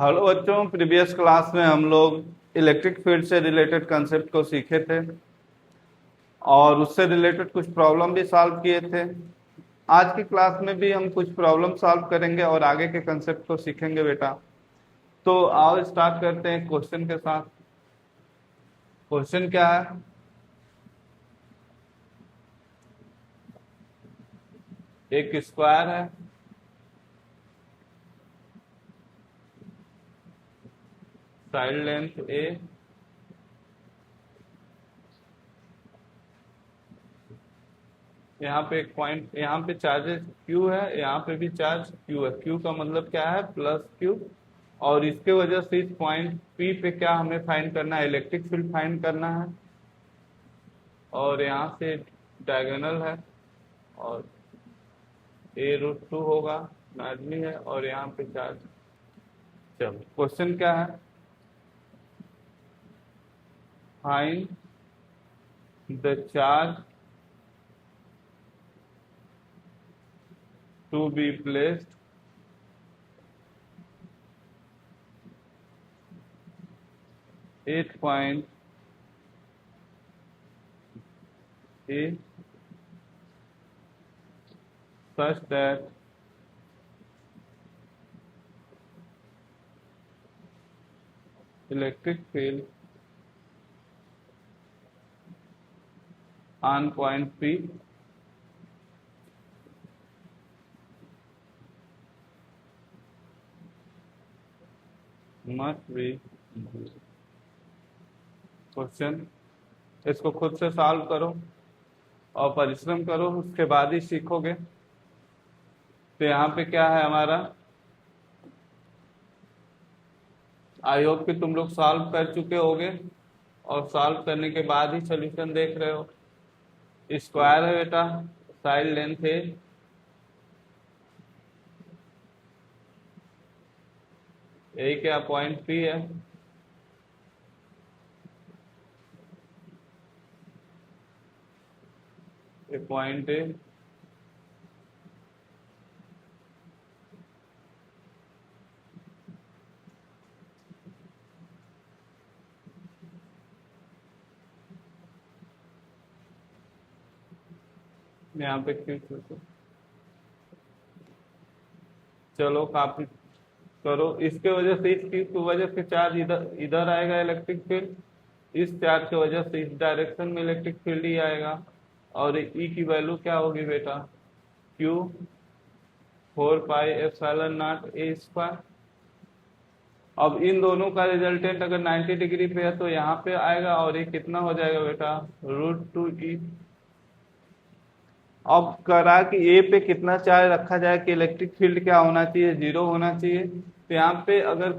Hello बच्चों, previous class में हम लोग इलेक्ट्रिक फील्ड से रिलेटेड कंसेप्ट को सीखे थे और उससे रिलेटेड कुछ प्रॉब्लम भी सॉल्व किए थे। आज की क्लास में भी हम कुछ प्रॉब्लम सॉल्व करेंगे और आगे के कंसेप्ट को सीखेंगे बेटा। तो आओ स्टार्ट करते हैं क्वेश्चन के साथ। क्वेश्चन क्या है? एक स्क्वायर है, साइड लेंथ ए, यहाँ पे एक पॉइंट, यहाँ पे चार्जेस क्यू है, यहाँ पे भी चार्ज क्यू है। क्यू का मतलब क्या है? Plus Q. और इसके वजह से इस पॉइंट पी पे क्या हमें फाइंड करना है? इलेक्ट्रिक फील्ड फाइंड करना है। और यहाँ से डायगोनल है और a√2 होगा, लाजमी है। और यहाँ पे चार्ज। चलो क्वेश्चन क्या है? Find the charge to be placed at point A such that electric field on point P must be question. इसको खुद से सॉल्व करो और परिश्रम करो, उसके बाद ही सीखोगे। तो यहाँ पे क्या है हमारा? आई होप कि तुम लोग सॉल्व कर चुके होगे और सॉल्व करने के बाद ही सॉल्यूशन देख रहे हो। स्क्वायर है बेटा, साइड लेंथ है, यही क्या पॉइंट पी है। ये पॉइंट है, यहाँ पे क्यू। चलो काफी करो। इसके वजह से, इस क्यू की वजह से चार्ज इधर इधर आएगा इलेक्ट्रिक फील्ड। इस चार्ज की वजह से इस डायरेक्शन में इलेक्ट्रिक फील्ड ही आएगा। और ई की वैल्यू क्या होगी बेटा? Q 4πε0 a²। अब इन दोनों का रिजल्टेंट अगर 90 डिग्री पे है तो यहाँ पे आएगा और ये कितना हो जाएगा बेटा? √2e। अब करा कि ए पे कितना चार्ज रखा जाए कि इलेक्ट्रिक फील्ड क्या होना चाहिए? 0 होना चाहिए। तो यहाँ पे अगर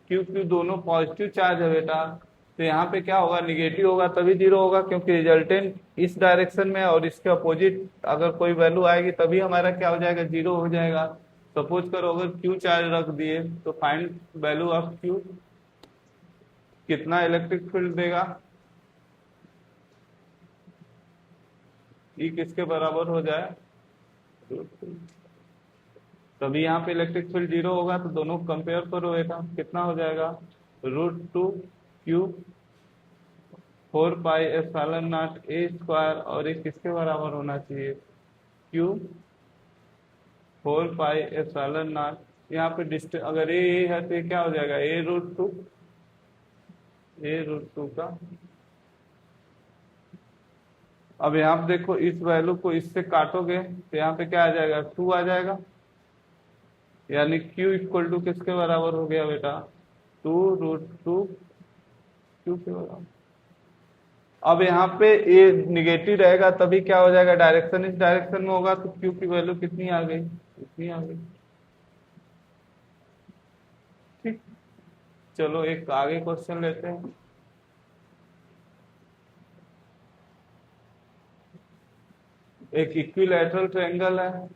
क्यू क्यू दोनों पॉजिटिव चार्ज है बेटा, तो यहाँ पे क्या होगा? निगेटिव होगा तभी 0 होगा, क्योंकि रिजल्टेंट इस डायरेक्शन में और इसके अपोजिट अगर कोई वैल्यू आएगी तभी हमारा क्या हो जाएगा? 0 हो जाएगा। सपोज करो अगर क्यू चार्ज रख दिए तो फाइंड वैल्यू ऑफ क्यू, कितना इलेक्ट्रिक फील्ड देगा? ई किसके बराबर हो जाए? तभी यहाँ पे इलेक्ट्रिक फील्ड 0 होगा। तो दोनों कंपेयर करो बेटा, कितना हो जाएगा? √2q 4πε0 a²। और ये किसके बराबर होना चाहिए? q 4πε0। यहाँ पे डिस्टेंस अगर ए है तो ये क्या हो जाएगा? a√2 का। अब यहाँ पे देखो, इस वैल्यू को इससे काटोगे तो यहाँ पे क्या आ जाएगा? 2 आ जाएगा। यानी q इक्वल टू किसके बराबर हो गया बेटा? 2√2 q के बराबर। अब यहाँ पे ए निगेटिव रहेगा तभी क्या हो जाएगा? डायरेक्शन इस डायरेक्शन में होगा तो q की वैल्यू कितनी आ गई? इतनी आ गई। ठीक, चलो एक आगे क्वेश्चन लेते हैं। एक इक्विलैटरल ट्रायंगल है,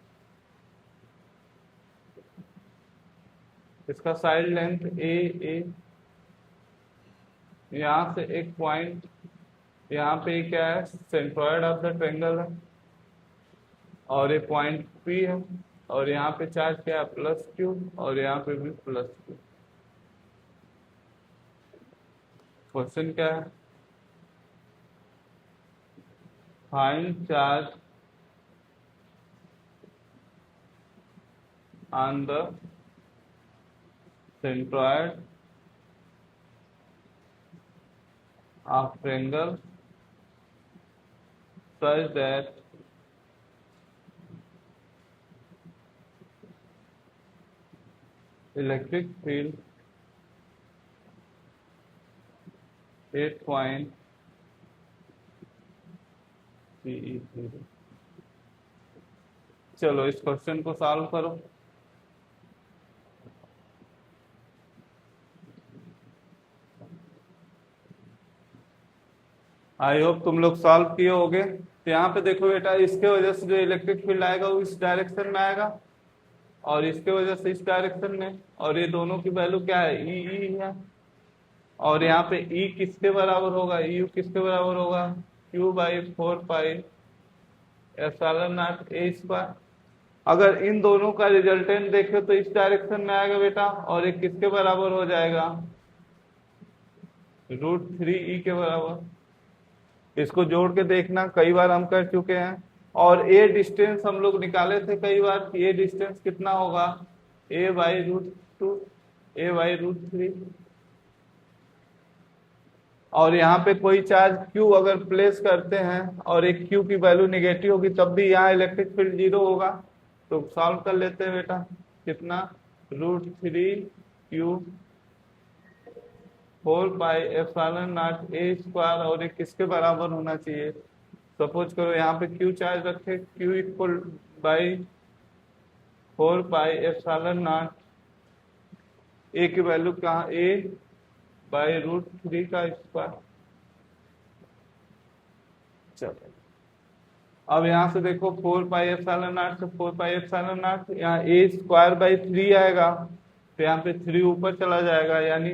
इसका साइड लेंथ ए। यहाँ से एक पॉइंट, यहाँ पे क्या है? सेंट्रॉयड ऑफ द ट्रायंगल है और ये पॉइंट पी है। और यहाँ पे चार्ज क्या है? +q। और यहाँ पे भी +q। क्वेश्चन क्या है? Find charge on the centroid of triangle such that electric field 8 point CE0। चलो इस क्वेश्चन को सॉल्व करो। आई होप तुम लोग सॉल्व किए होगे। तो यहाँ पे देखो बेटा, इसके वजह से जो इलेक्ट्रिक फील्ड आएगा वो इस डायरेक्शन में आएगा और इसके वजह से इस डायरेक्शन में, और ये दोनों की वैल्यू क्या है? ई है। और यहाँ पे ई किसके बराबर होगा? यू किसके बराबर होगा? Q by 4 pi epsilon not a square. अगर इन दोनों का रिजल्टेंट देखे तो इस डायरेक्शन में आएगा बेटा, और एक किसके बराबर हो जाएगा? √3 के बराबर। इसको जोड़ के देखना, कई बार हम कर चुके हैं। और ए डिस्टेंस हम लोग निकाले थे कई बार कि ए डिस्टेंस कितना होगा? a/√2, a/√3। और यहाँ पे कोई चार्ज Q अगर प्लेस करते हैं और एक Q की वैल्यू निगेटिव होगी तब भी यहाँ इलेक्ट्रिक फील्ड 0 होगा। तो सॉल्व कर लेते हैं बेटा। कितना? √3Q 4 pi epsilon not a square, और एक किसके बराबर होना चाहिए? सपोज करो यहाँ पे Q चार्ज रखे, Q equal by 4 pi epsilon not a की वैल्यू कहाँ? a/√3 का स्क्वायर। चलो अब यहाँ से देखो 4 पाई एप्सिलॉन नॉट से 4 पाई एप्सिलॉन नॉट, यहाँ a²/3 आएगा, तो यहाँ पे 3 ऊपर चला जाएगा, यानी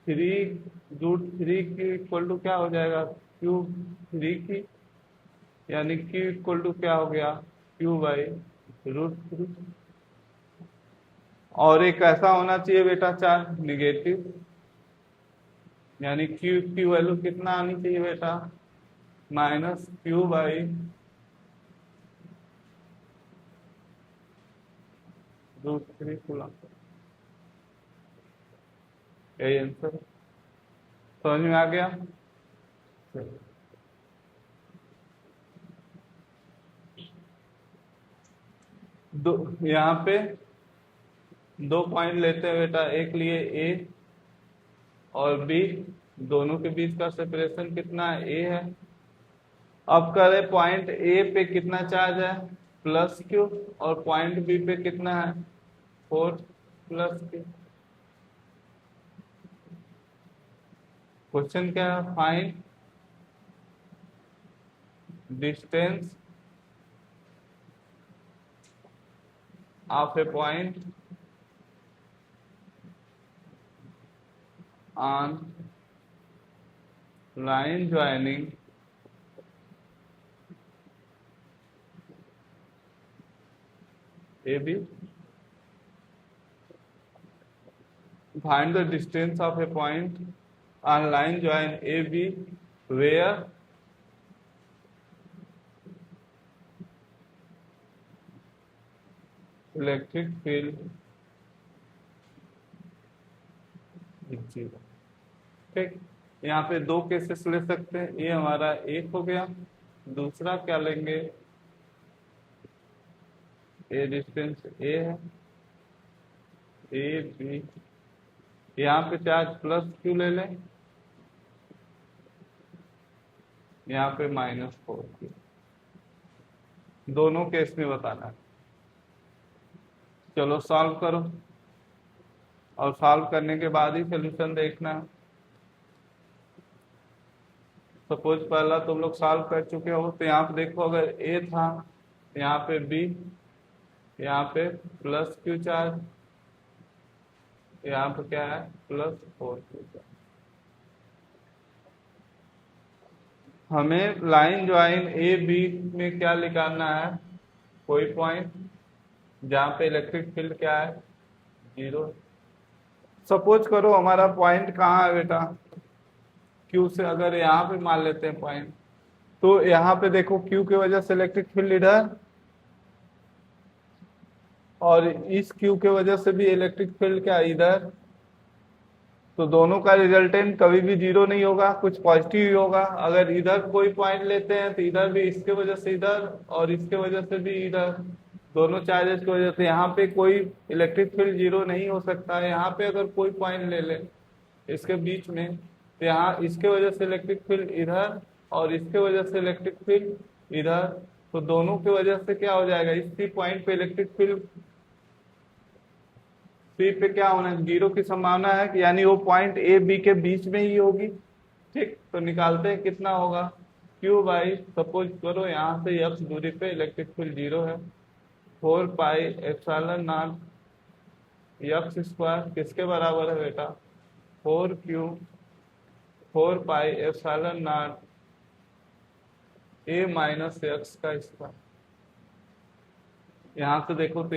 3√3 की इक्वल टू क्या हो जाएगा? Q3 की, यानी Q इक्वल टू क्या हो गया? Q/√3। और एक ऐसा होना चाहिए बेटा चार्ज निगेटिव, यानी Q की वैल्यू कितना आनी चाहिए बेटा? -Q/√3 coulomb. यही आंसर समझ में आ गया? यहाँ पे 2 पॉइंट लेते हैं बेटा, एक लिए A और B, दोनों के बीच का सेपरेशन कितना है? A है। अब करें पॉइंट A पे कितना चार्ज है? +Q, और पॉइंट B पे कितना है? 4+Q। क्वेश्चन क्या है? Find distance of A point on line joining AB. Find the distance of a point on line join AB where electric field is 0। ठीक, यहाँ पे 2 केसेस ले सकते हैं। ये हमारा एक हो गया, दूसरा क्या लेंगे? ए डिस्टेंस A है, AB, यहाँ पे चार्ज +Q ले लें, यहाँ पे -4Q। दोनों केस में बताना है। चलो सॉल्व करो, और सॉल्व करने के बाद ही सोल्यूशन देखना है। सपोज पहला तुम लोग सॉल्व कर चुके हो, तो यहाँ पे देखो, अगर A था, यहाँ पे B, यहाँ पे +Q चार्ज, यहाँ पे क्या है? +4Q charge. हमें लाइन ज्वाइन AB में क्या निकालना है? कोई पॉइंट जहाँ पे इलेक्ट्रिक फील्ड क्या है? 0। सपोज करो हमारा पॉइंट कहाँ है बेटा? क्यू से अगर यहाँ पे मान लेते हैं पॉइंट, तो यहाँ पे देखो क्यू की वजह से इलेक्ट्रिक फील्ड इधर, और इस क्यू के वजह से भी इलेक्ट्रिक फील्ड क्या इधर, तो दोनों का रिजल्टेंट कभी भी जीरो नहीं होगा, कुछ पॉजिटिव ही होगा। अगर इधर कोई पॉइंट लेते हैं तो इधर भी इसके वजह से इधर और इसके वजह से भी इधर, दोनों चार्जेस की वजह से यहाँ पे कोई इलेक्ट्रिक फील्ड जीरो नहीं हो सकता है। यहाँ पे अगर कोई पॉइंट ले ले इसके बीच में, तो यहाँ इसके वजह से इलेक्ट्रिक फील्ड इधर और इसके वजह से इलेक्ट्रिक फील्ड इधर, तो दोनों की वजह से क्या हो जाएगा, इसी पॉइंट पे इलेक्ट्रिक फील्ड पी पे क्या होना है, जीरो की संभावना है कि यानी वो पॉइंट ए बी के बीच में ही होगी। ठीक, तो निकालते हैं कितना होगा, क्यू बाई सपोज करो यहाँ से एक्स दूरी पे इलेक्ट्रिक फील्ड जीरो है, 4 pi epsilon not x square किसके बराबर है बेटा, 4Q 4 pi epsilon not a minus x का स्क्वायर। यहाँ से देखो तो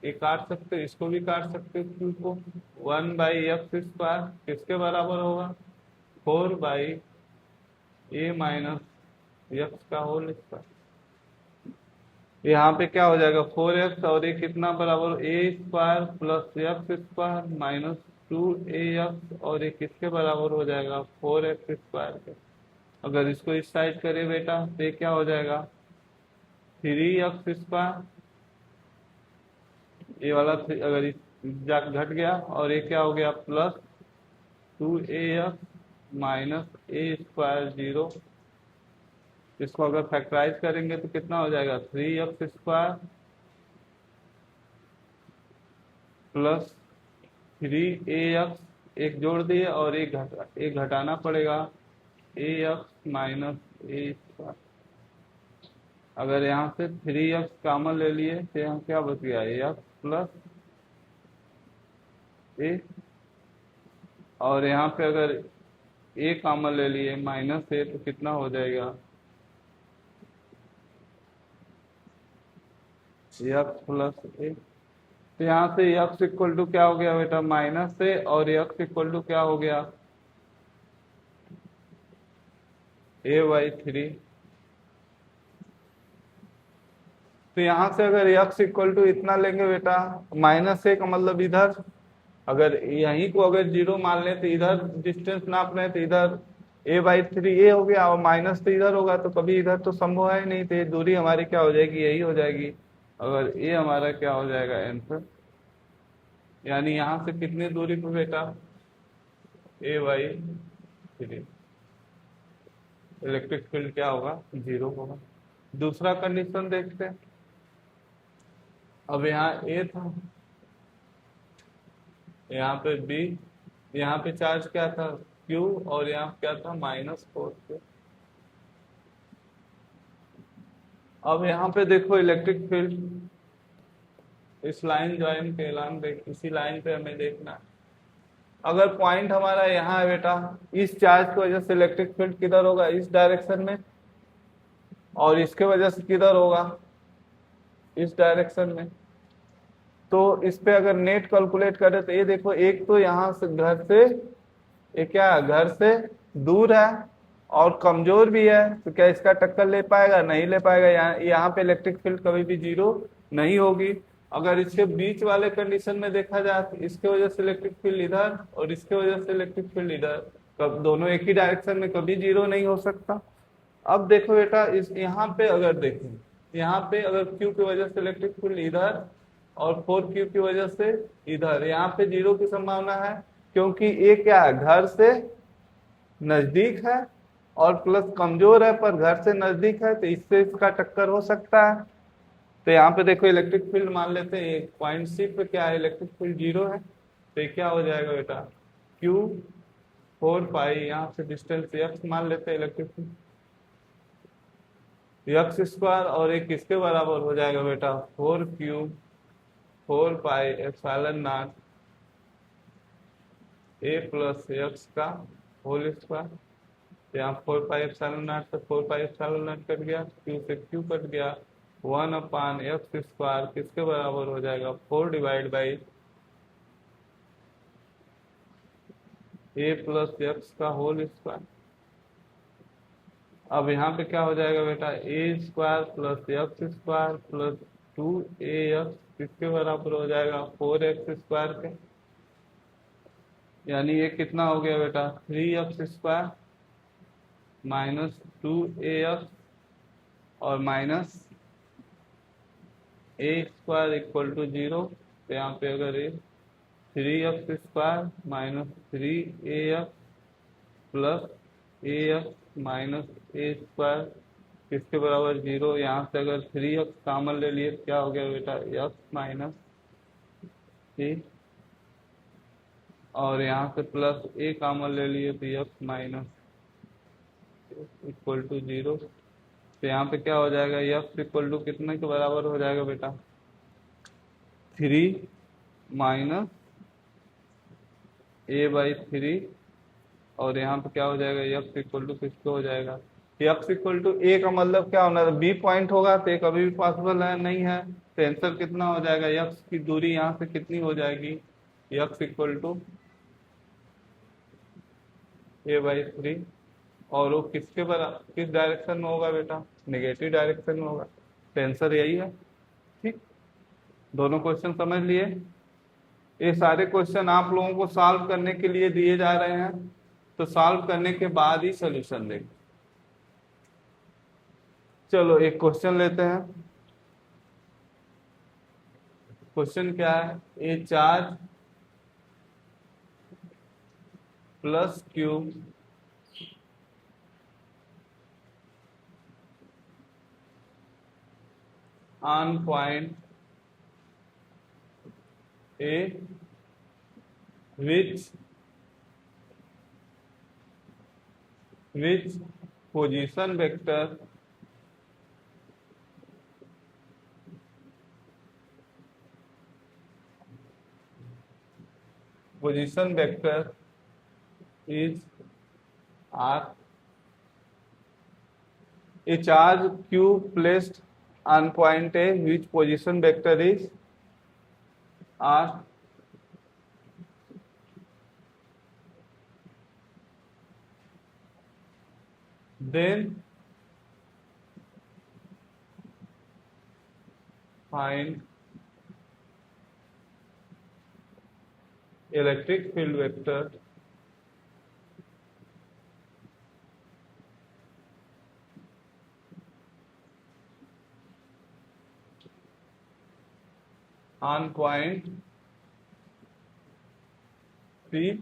ये काट सकते हो, इसको भी काट सकते हो क्यू को, 1/x² किसके बराबर होगा, 4/a माइनस एक्स का होल स्क्वायर। यहाँ पे क्या हो जाएगा 4x और ये कितना बराबर a² plus x² minus 2ax, और ये किसके बराबर हो जाएगा 4x² के। अगर इसको इस साइड करें बेटा तो ये क्या हो जाएगा 3x², ये वाला अगर घट गया, और ये क्या हो गया प्लस 2ax माइनस a² 0। इसको अगर फैक्टराइज करेंगे तो कितना हो जाएगा 3x² प्लस 3ax, एक जोड़ दिए और एक घटाना पड़ेगा ax माइनस a²। अगर यहाँ से 3x कॉमन ले लिए तो यहाँ क्या बच गया x प्लस a, और यहाँ पे अगर a कॉमन ले लिए माइनस a, तो कितना हो जाएगा x प्लस a। तो यहाँ से x इक्वल टू क्या हो गया बेटा माइनस a, और x इक्वल टू क्या हो गया a/3। तो यहाँ से अगर x इक्वल टू इतना लेंगे बेटा, माइनस a का मतलब इधर, अगर यहीं को अगर जीरो मान लें तो इधर डिस्टेंस नाप रहे हैं तो इधर a/3 ये हो गया, और माइनस तो इधर होगा, तो कभी इधर तो संभव है ही नहीं, तो ये दूरी हमारी क्या हो जाएगी यही हो जाएगी। अगर ये हमारा क्या हो जाएगा आंसर, यानी यहाँ से कितनी दूरी पे बेटा a/3, इलेक्ट्रिक फील्ड क्या होगा जीरो होगा। दूसरा कंडीशन देखते हैं। अब यहाँ ए था, यहाँ पे बी, यहाँ पे चार्ज क्या था क्यू, और यहाँ क्या था -4Q। अब यहाँ पे देखो इलेक्ट्रिक फील्ड, इस लाइन ज्वाइन के एलान देख, इसी लाइन पे हमें देखना है। अगर पॉइंट हमारा यहाँ है बेटा, इस चार्ज की वजह से इलेक्ट्रिक फील्ड किधर होगा इस डायरेक्शन में, और इसके वजह से किधर होगा इस डायरेक्शन में। तो इस पे अगर नेट कैलकुलेट करें तो ये देखो, एक तो यहाँ से घर से ये क्या है घर से दूर है और कमजोर भी है, तो क्या इसका टक्कर ले पाएगा, नहीं ले पाएगा। यहाँ पे इलेक्ट्रिक फील्ड कभी भी जीरो नहीं होगी। अगर इसके बीच वाले कंडीशन में देखा जाए तो इसके वजह से इलेक्ट्रिक फील्ड इधर और इसके वजह से इलेक्ट्रिक फील्ड इधर, कब दोनों एक ही डायरेक्शन में कभी जीरो नहीं हो सकता। अब देखो बेटा इस यहाँ पे अगर देखें, यहाँ पे अगर Q की वजह से इलेक्ट्रिक फील्ड इधर और 4Q की वजह से इधर, यहाँ पे जीरो की संभावना है, क्योंकि ये क्या है घर से नजदीक है और प्लस कमजोर है, पर घर से नजदीक है, तो इससे इसका टक्कर हो सकता है। तो यहाँ पे देखो इलेक्ट्रिक फील्ड मान लेते हैं, एक पॉइंट सी पे क्या है इलेक्ट्रिक फील्ड जीरो है, तो ये क्या हो जाएगा बेटा Q 4 पाई, यहाँ से डिस्टेंस x मान लेते हैं इलेक्ट्रिक फील्ड x², और एक किसके बराबर हो जाएगा बेटा 4Q 4 pi epsilon naught a plus x का होल स्क्वायर। यहाँ 4 पाई एप्सिलॉन नॉट से 4 पाई एप्सिलॉन नॉट कट गया, Q से Q कट गया, 1/x² किसके बराबर हो जाएगा 4 divide by A plus X का होल स्क्वायर। अब यहाँ पे क्या हो जाएगा बेटा, A square plus X square plus 2ax किसके बराबर हो जाएगा, 4x स्क्वायर के। यानी ये कितना हो गया बेटा, 3x स्क्वायर माइनस 2ax और minus A square equal to 0। तो यहाँ पे अगर ये 3x square minus 3ax plus ax minus A square किसके बराबर 0। यहाँ से अगर 3x कॉमन ले लिए क्या हो गया बेटा, x माइनस ए, और यहाँ से प्लस ए कॉमन ले लिए तो x माइनस इक्वल टू 0। तो यहाँ पे क्या हो जाएगा, x इक्वल टू कितने के बराबर हो जाएगा बेटा, 3 माइनस a/3। और यहाँ पे क्या हो जाएगा, x इक्वल टू किसको हो जाएगा, x इक्वल टू ए का मतलब क्या होना है, बी पॉइंट होगा तो ये कभी भी पॉसिबल है नहीं है। तो आंसर कितना हो जाएगा, x की दूरी यहाँ से कितनी हो जाएगी, x इक्वल टू a/3। और वो किसके बराबर, किस डायरेक्शन में होगा बेटा, नेगेटिव डायरेक्शन में होगा। तो आंसर यही है। ठीक, दोनों क्वेश्चन समझ लिए। ये सारे क्वेश्चन आप लोगों को सॉल्व करने के लिए दिए जा रहे हैं, तो सॉल्व करने के बाद ही सॉल्यूशन देंगे। चलो एक क्वेश्चन लेते हैं। क्वेश्चन क्या है, ए charge plus Q on point A which position vector is r। A charge q placed on point A which position vector is r। Then find electric field vector on point P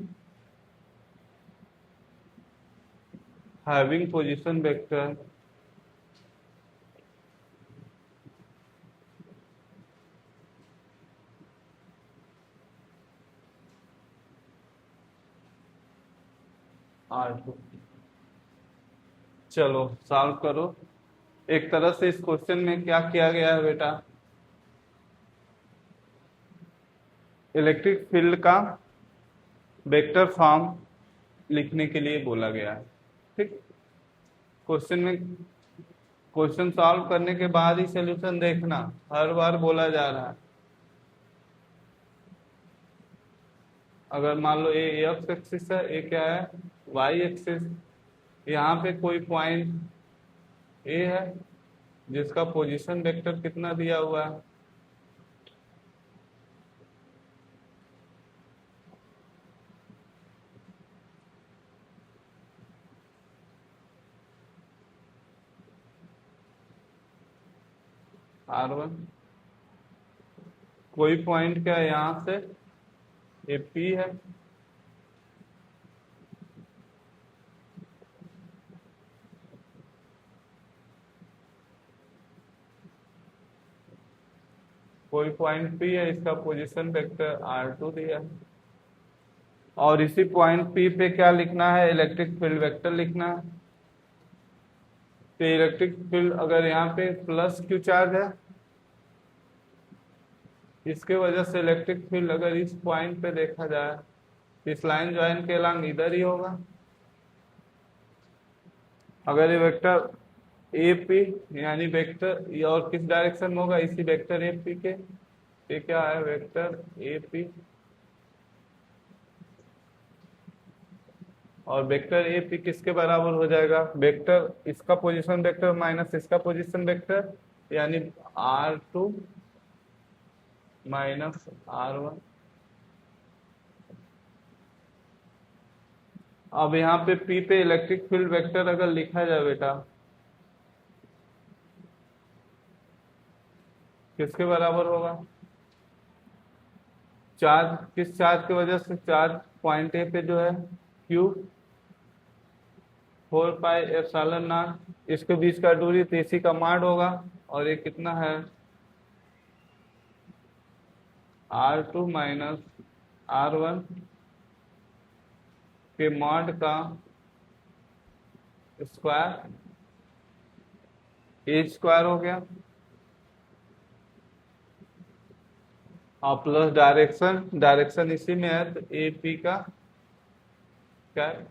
having position vector r2। चलो solve करो। एक तरह से इस question में क्या किया गया है बेटा, इलेक्ट्रिक फील्ड का वेक्टर फॉर्म लिखने के लिए बोला गया है। ठीक, क्वेश्चन में क्वेश्चन सॉल्व करने के बाद ही सॉल्यूशन देखना, हर बार बोला जा रहा है। अगर मान लो ये एक्स एक्सिस है, ये क्या है, वाई एक्सिस। यहाँ पे कोई पॉइंट ए है जिसका पोजीशन वेक्टर कितना दिया हुआ है, r1। कोई पॉइंट क्या है यहाँ से, ये P है। कोई पॉइंट P है, इसका पोजीशन वेक्टर r2 दिया है। और इसी पॉइंट P पे क्या लिखना है, इलेक्ट्रिक फील्ड वेक्टर लिखना है। तो इलेक्ट्रिक फील्ड अगर यहाँ पे प्लस क्यू चार्ज है, इसके वजह से इलेक्ट्रिक फील्ड अगर इस पॉइंट पे देखा जाए, इस लाइन ज्वाइन के लंग इधर ही होगा। अगर ये वेक्टर ए पी यानी वेक्टर और किस डायरेक्शन में होगा, इसी वेक्टर ए पी के, ये क्या है वेक्टर ए पी। और वेक्टर ए पी किसके बराबर हो जाएगा, वेक्टर इसका पोजीशन वेक्टर माइनस इसका पोजीशन वेक्टर, यानी R2 माइनस R1। अब यहाँ पे P पे इलेक्ट्रिक फील्ड वेक्टर अगर लिखा जाए बेटा, किसके बराबर होगा, चार्ज, किस चार्ज की वजह से, चार्ज पॉइंट ए पे जो है Q 4πε0, इसके बीच का दूरी तो इसी का माड होगा, और ये कितना है R2 माइनस R1 के मॉड का स्क्वायर, ए स्क्वायर हो गया, और प्लस डायरेक्शन, डायरेक्शन इसी में है तो ए पी का कैप,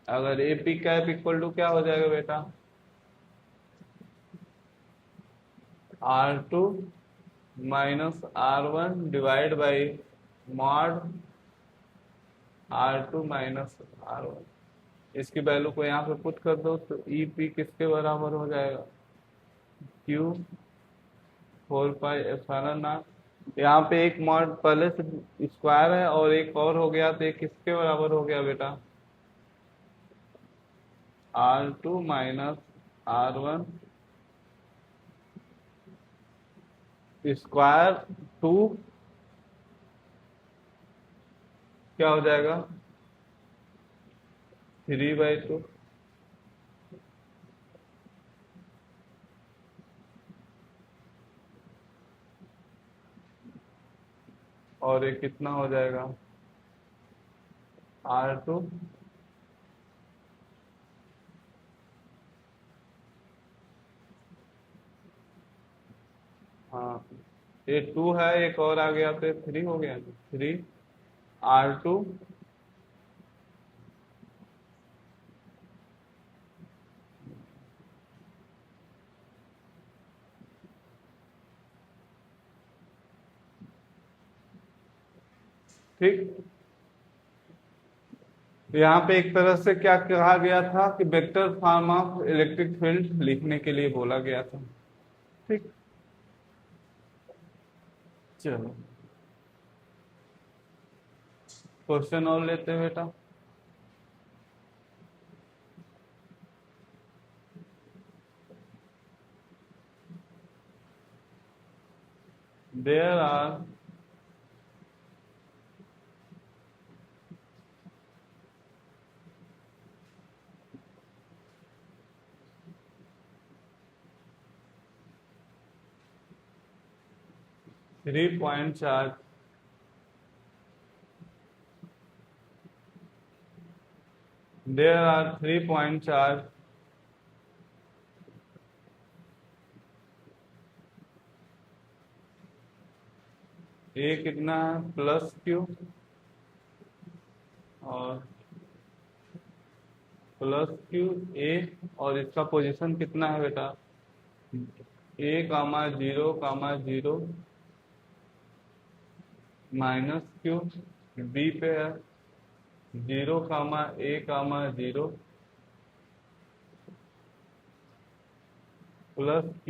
अगर A P cap equal to क्या हो जाएगा बेटा, R2 minus R1 divide by mod R2 minus R1। इसकी वैल्यू को यहाँ पे पुट कर दो तो ई पी किसके बराबर हो जाएगा, Q 4πε0। यहाँ पे एक मॉड पहले से स्क्वायर है और एक और हो गया, तो एक किसके बराबर हो गया बेटा, R2 माइनस R1 स्क्वायर 2 क्या हो जाएगा 3/2। और ये कितना हो जाएगा R2 हाँ, ये 2 है, एक और आ गया तो 3 हो गया, 3R2 ठीक। यहाँ पे एक तरह से क्या कहा गया था कि vector form of electric field लिखने के लिए बोला गया था, ठीक। चलो क्वेश्चन और लेते हैं बेटा। There are 3 point charge there are 3 point charge ए कितना है प्लस Q और प्लस Q ए, और इसका पोजीशन कितना है बेटा, A,0,0 माइनस Q, बी पे है 0,A,0 plus Q,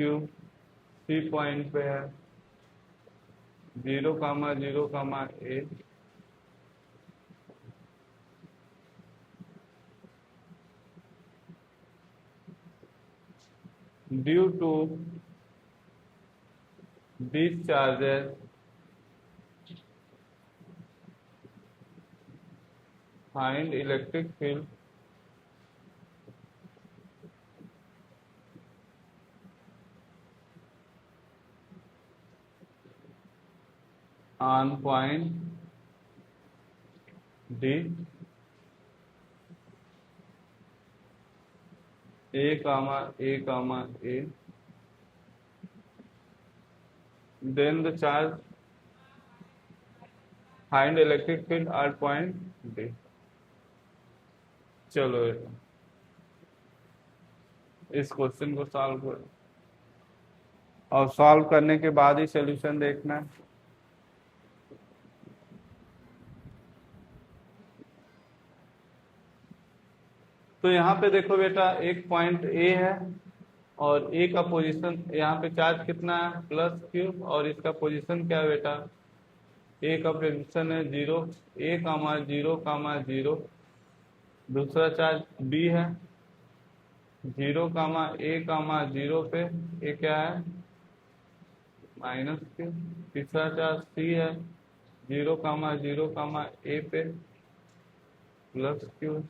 C point पे है 0,0,A, due to these charges find electric field on point D, A,A,A, then the charge find electric field at point D। चलो इस question को solve करो, और solve करने के बाद ही सॉल्यूशन देखना है। तो यहाँ पे देखो बेटा एक पॉइंट ए है और ए का पोजीशन यहाँ पे चार्ज कितना है +q और इसका पोजीशन क्या है बेटा ए का पोजीशन है 0 a, 0, 0। दूसरा चार्ज बी है 0, a, 0 पे ये क्या है -q। तीसरा चार्ज सी है 0, 0, a पे +q।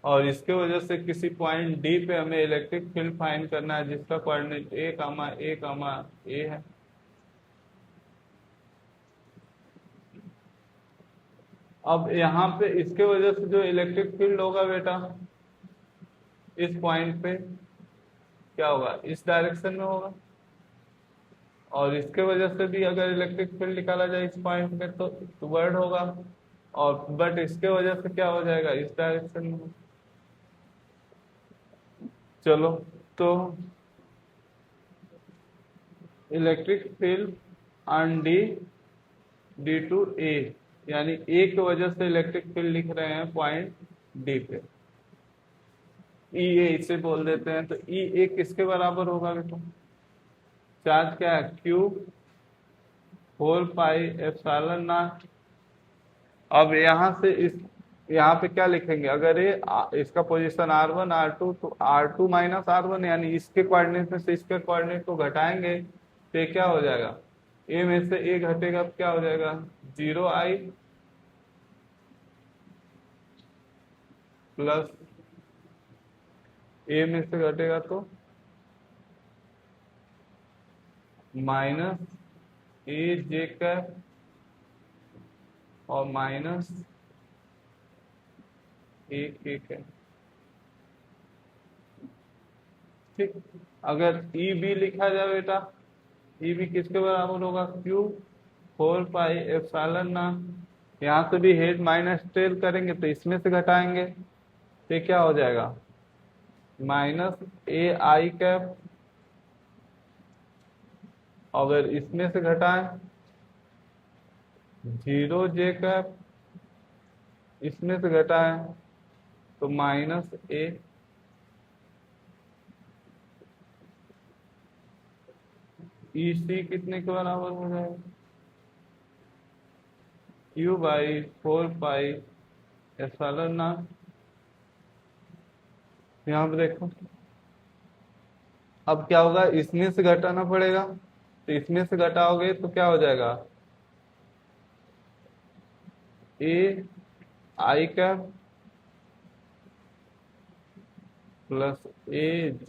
और इसके वजह से किसी पॉइंट डी पे हमें इलेक्ट्रिक फील्ड फाइंड करना है जिसका कोऑर्डिनेट a, है। अब यहाँ पे इसके वजह से जो इलेक्ट्रिक फील्ड होगा बेटा इस पॉइंट पे क्या होगा इस डायरेक्शन में होगा और इसके वजह से भी अगर इलेक्ट्रिक फील्ड निकाला जाए इस पॉइंट में तो वर्ड होगा और बट इसके वजह से क्या हो जाएगा इस डायरेक्शन में। चलो तो electric field on D to A यानी ए की वजह से इलेक्ट्रिक फील्ड लिख रहे हैं पॉइंट डी पे ई ए इसे बोल देते हैं। तो ई ए किसके बराबर होगा बेटा चार्ज क्या है q 4πε0। अब यहाँ से इस यहाँ पे क्या लिखेंगे अगर ये इसका पोजीशन r1 r2 तो r2 - r1 यानी इसके कोऑर्डिनेट में से इसके कोऑर्डिनेट को घटाएंगे तो ये क्या हो जाएगा a में से a घटेगा तो क्या हो जाएगा 0i प्लस a में से घटेगा तो -aj और -ak। ठीक अगर ई बी लिखा जाए बेटा ई बी किसके बराबर होगा q 4πε0। यहाँ से भी हेड माइनस टेल करेंगे तो इसमें से घटाएंगे तो क्या हो जाएगा -ai। अगर इसमें से घटाएं 0j। इसमें से घटाएं तो -a। EC कितने के बराबर हो जाएगा q/4πε0। यहाँ पे देखो अब क्या होगा इसमें से घटाना पड़ेगा तो इसमें से घटाओगे तो क्या हो जाएगा ai plus aj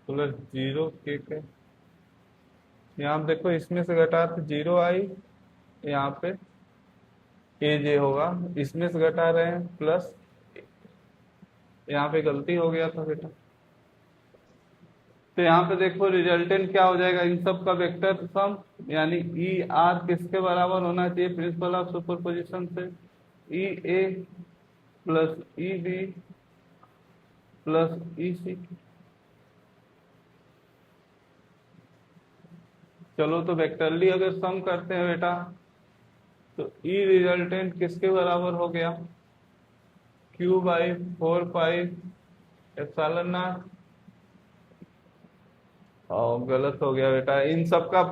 plus 0k। यहाँ पे देखो इसमें से घटा तो 0i यहाँ पे aj होगा इसमें से घटा रहे हैं प्लस यहाँ पे गलती हो गया था बेटा। तो यहाँ पे देखो रिजल्टेंट क्या हो जाएगा इन सब का वेक्टर सम यानी ई आर किसके बराबर होना चाहिए प्रिंसिपल ऑफ सुपरपोजिशन से ई ए प्लस ई बी प्लस ई सी। चलो तो वेक्टरली अगर सम करते हैं बेटा तो ई रिजल्टेंट किसके बराबर हो गया q/4πε0। और गलत हो गया बेटा इन सब का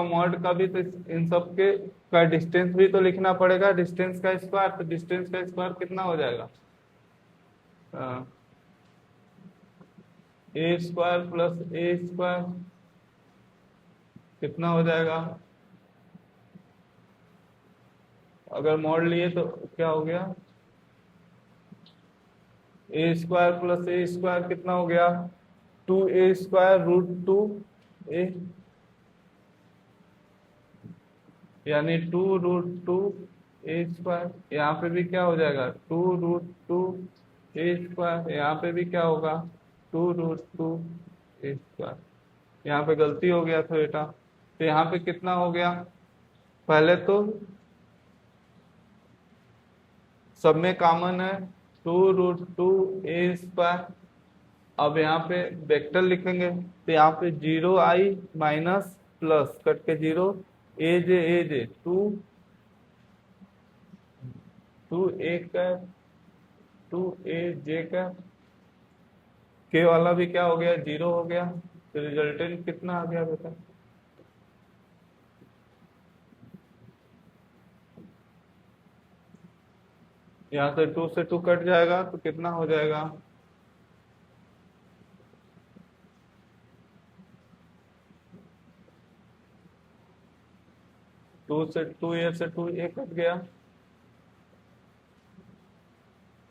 मॉड का भी तो इन सब के का डिस्टेंस भी तो लिखना पड़ेगा डिस्टेंस का स्क्वायर। तो डिस्टेंस का स्क्वायर कितना हो जाएगा a² प्लस a² कितना हो जाएगा अगर मॉड लिए तो क्या हो गया a² प्लस a² कितना हो गया 2a²√2a यानी 2√2a²। यहाँ पे भी क्या हो जाएगा 2√2a²। यहाँ पे भी क्या होगा 2√2a²। यहाँ पे गलती हो गया था बेटा तो यहाँ पे कितना हो गया पहले तो सब में कॉमन है 2√2a²। अब यहाँ पे वेक्टर लिखेंगे तो यहाँ पे 0i - प्लस कट के 0, ए जे 2, 2 A cap 2 A J cap, के वाला भी क्या हो गया, 0 हो गया। तो रिजल्टेंट कितना आ गया बेटा, यहाँ से 2 से 2 कट जाएगा तो कितना हो जाएगा, 2 ए कट गया,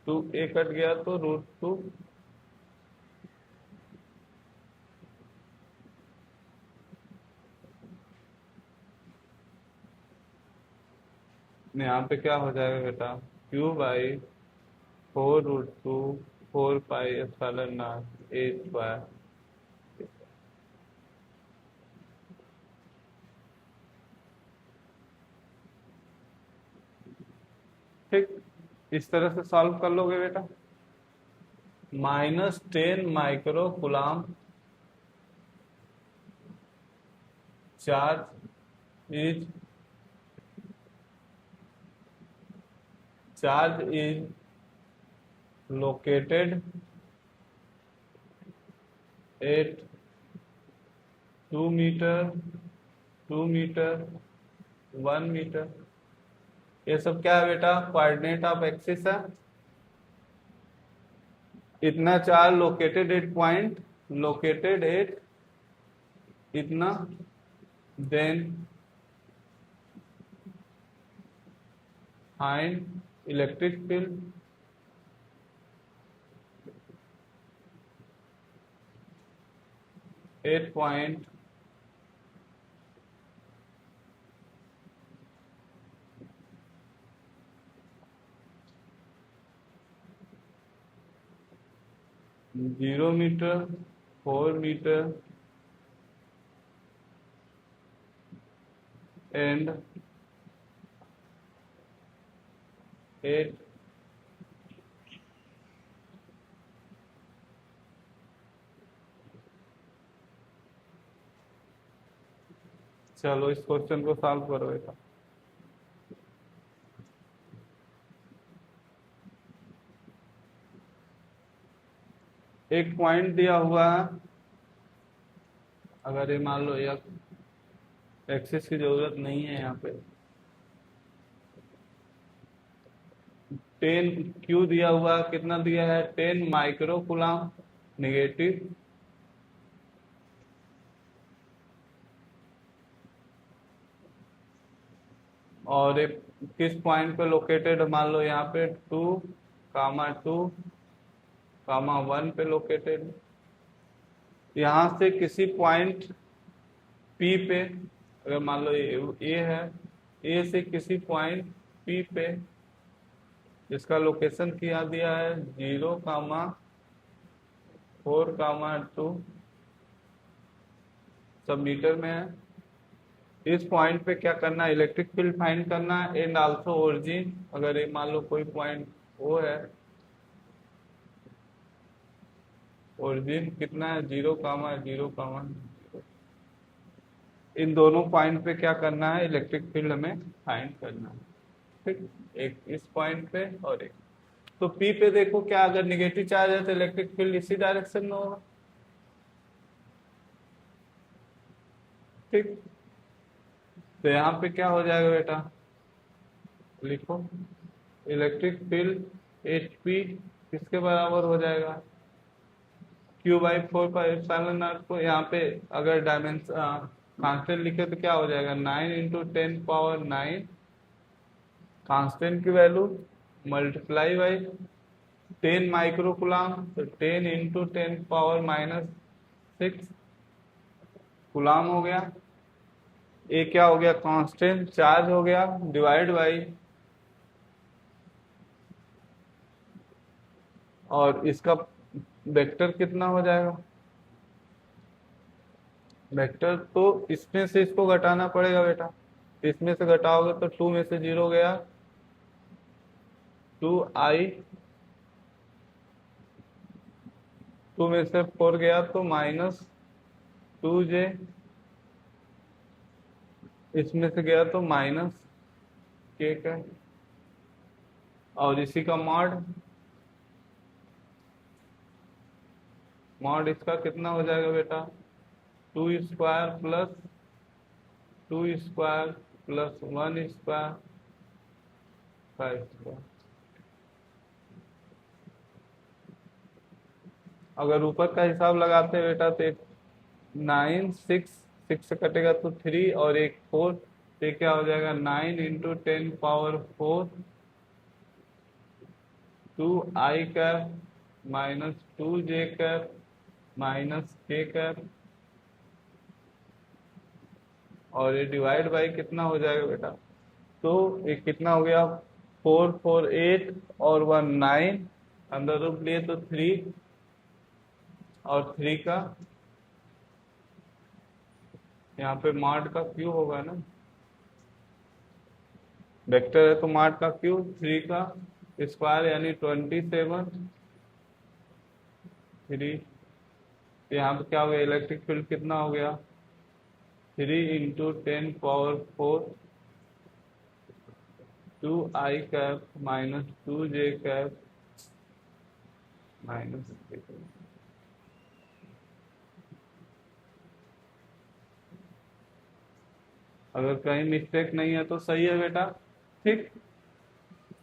2 ए कट गया तो √2, यहाँ पे क्या हो जाएगा बेटा, Q/4√2 4πε0 a²। ठीक, इस तरह से सॉल्व कर लोगे बेटा। -10 micro coulomb charge is located at 2 meter 1 meter. ये सब क्या है बेटा, कोऑर्डिनेट ऑफ एक्सिस है। इतना चार्ज लोकेटेड एट इतना, then find electric field. At point 0 meter 4 meter and 8। चलो इस क्वेश्चन को सॉल्व करो बेटा। एक पॉइंट दिया हुआ है, अगर ये मान लो एक्सिस की जरूरत नहीं है, यहाँ पे 10 क्यू दिया हुआ है, कितना दिया है 10 माइक्रो कूलाम नेगेटिव, और एक किस पॉइंट पे लोकेटेड, मान लो यहाँ पे 2,2,1 पे लोकेटेड। यहाँ से किसी पॉइंट P पे, अगर मान लो ए है, ए से किसी पॉइंट P पे इसका लोकेशन क्या दिया है 0,4,2 सब मीटर में है। इस पॉइंट पे क्या करना है, इलेक्ट्रिक फील्ड फाइंड करना है एंड आल्सो ओरिजिन। अगर ये मान लो कोई पॉइंट वो है, ओरिजिन कितना है 0,0,0, इन दोनों पॉइंट पे क्या करना है, इलेक्ट्रिक फील्ड हमें फाइंड करना है। ठीक, एक इस पॉइंट पे और एक तो P पे देखो क्या, अगर निगेटिव चार्ज है तो इलेक्ट्रिक फील्ड इसी डायरेक्शन में होगा। ठीक, तो यहाँ पे क्या हो जाएगा बेटा, लिखो इलेक्ट्रिक फील्ड HP किसके बराबर हो जाएगा, Q/4πε0 को यहाँ पे अगर डायमेंशन कांस्टेंट लिखे तो क्या हो जाएगा 9 × 10⁻⁹ कांस्टेंट की value multiply by 10 micro coulomb, तो 10 × 10⁻⁶ कूलाम हो गया। ये क्या हो गया, कांस्टेंट चार्ज हो गया, डिवाइड बाई, और इसका वेक्टर कितना हो जाएगा, वेक्टर तो इसमें से इसको घटाना पड़ेगा बेटा। इसमें से घटाओगे तो 2 में से 0 गया, 2i, 2 में से 4 गया तो -2j, इसमें से गया तो माइनस के का, और इसी का मॉड, मॉड इसका कितना हो जाएगा बेटा, 2 square plus 2 square plus 1 square 5 square. अगर ऊपर का हिसाब लगाते हैं बेटा तो 9 6 6 से कटेगा तो 3 और एक 4, तो ये क्या हो जाएगा 9 into 10 power 4 2i cap minus 2j cap minus k cap, और ये डिवाइड बाई कितना हो जाएगा बेटा, तो ये कितना हो गया 4 4 8 और 1 9, अंदर रूप लिए तो 3 और 3 का यहाँ पे मॉड का क्यू होगा ना, वेक्टर है तो मॉड का क्यू 3 का स्क्वायर यानी 27 3, तो यहाँ पे क्या हो गया इलेक्ट्रिक फील्ड कितना हो गया 3 into 10 power 4 2i cap minus 2j cap minus k cap. अगर कहीं मिस्टेक नहीं है तो सही है बेटा, ठीक।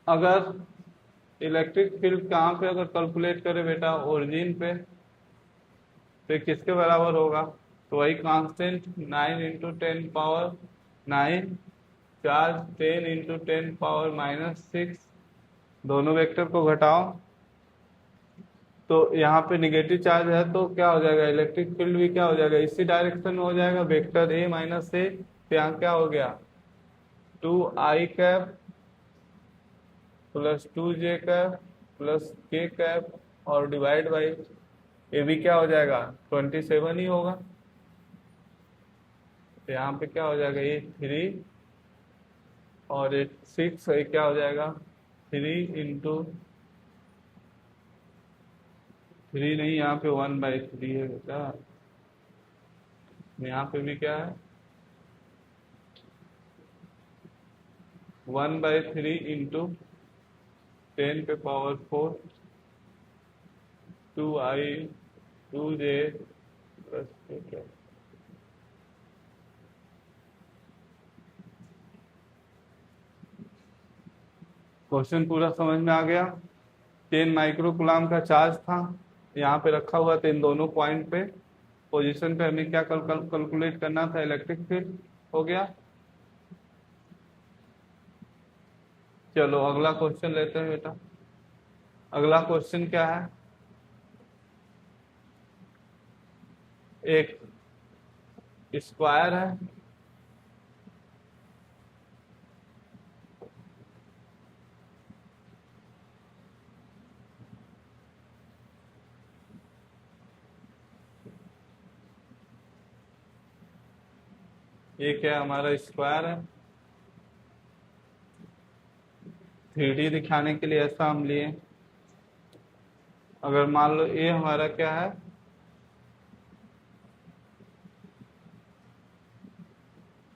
अगर इलेक्ट्रिक फील्ड कहाँ पे अगर कैलकुलेट करें बेटा ओरिजिन पे, तो ये किसके बराबर होगा, तो वही constant 9 into 10 power 9 charge 10 into 10 power -6, दोनों वेक्टर को घटाओ तो यहाँ पे निगेटिव चार्ज है तो क्या हो जाएगा इलेक्ट्रिक फील्ड भी क्या हो जाएगा इसी डायरेक्शन में हो जाएगा, वेक्टर a माइनस ए, तो यहाँ क्या हो गया 2i cap plus 2j cap plus k cap और डिवाइड बाई ये भी क्या हो जाएगा 27 ही होगा, तो यहाँ पे क्या हो जाएगा ये 3 और ये 6, ये क्या हो जाएगा 3 इंटू 3 नहीं, यहाँ पे 1/3 है बेटा, यहाँ पे भी क्या है 1/3 इंटू 10 पे power 4 2i 2j plus k। Question पूरा समझ में आ गया। 10 माइक्रोकुलाम का चार्ज था, यहाँ पे रखा हुआ था इन दोनों पॉइंट पे, पोजीशन पे हमें क्या कैलकुलेट करना था इलेक्ट्रिक फील्ड, हो गया। चलो अगला क्वेश्चन लेते हैं बेटा। अगला क्वेश्चन क्या है, एक स्क्वायर है, ये क्या हमारा स्क्वायर है, 3D दिखाने के लिए ऐसा हम लिए। अगर मान लो ये हमारा क्या है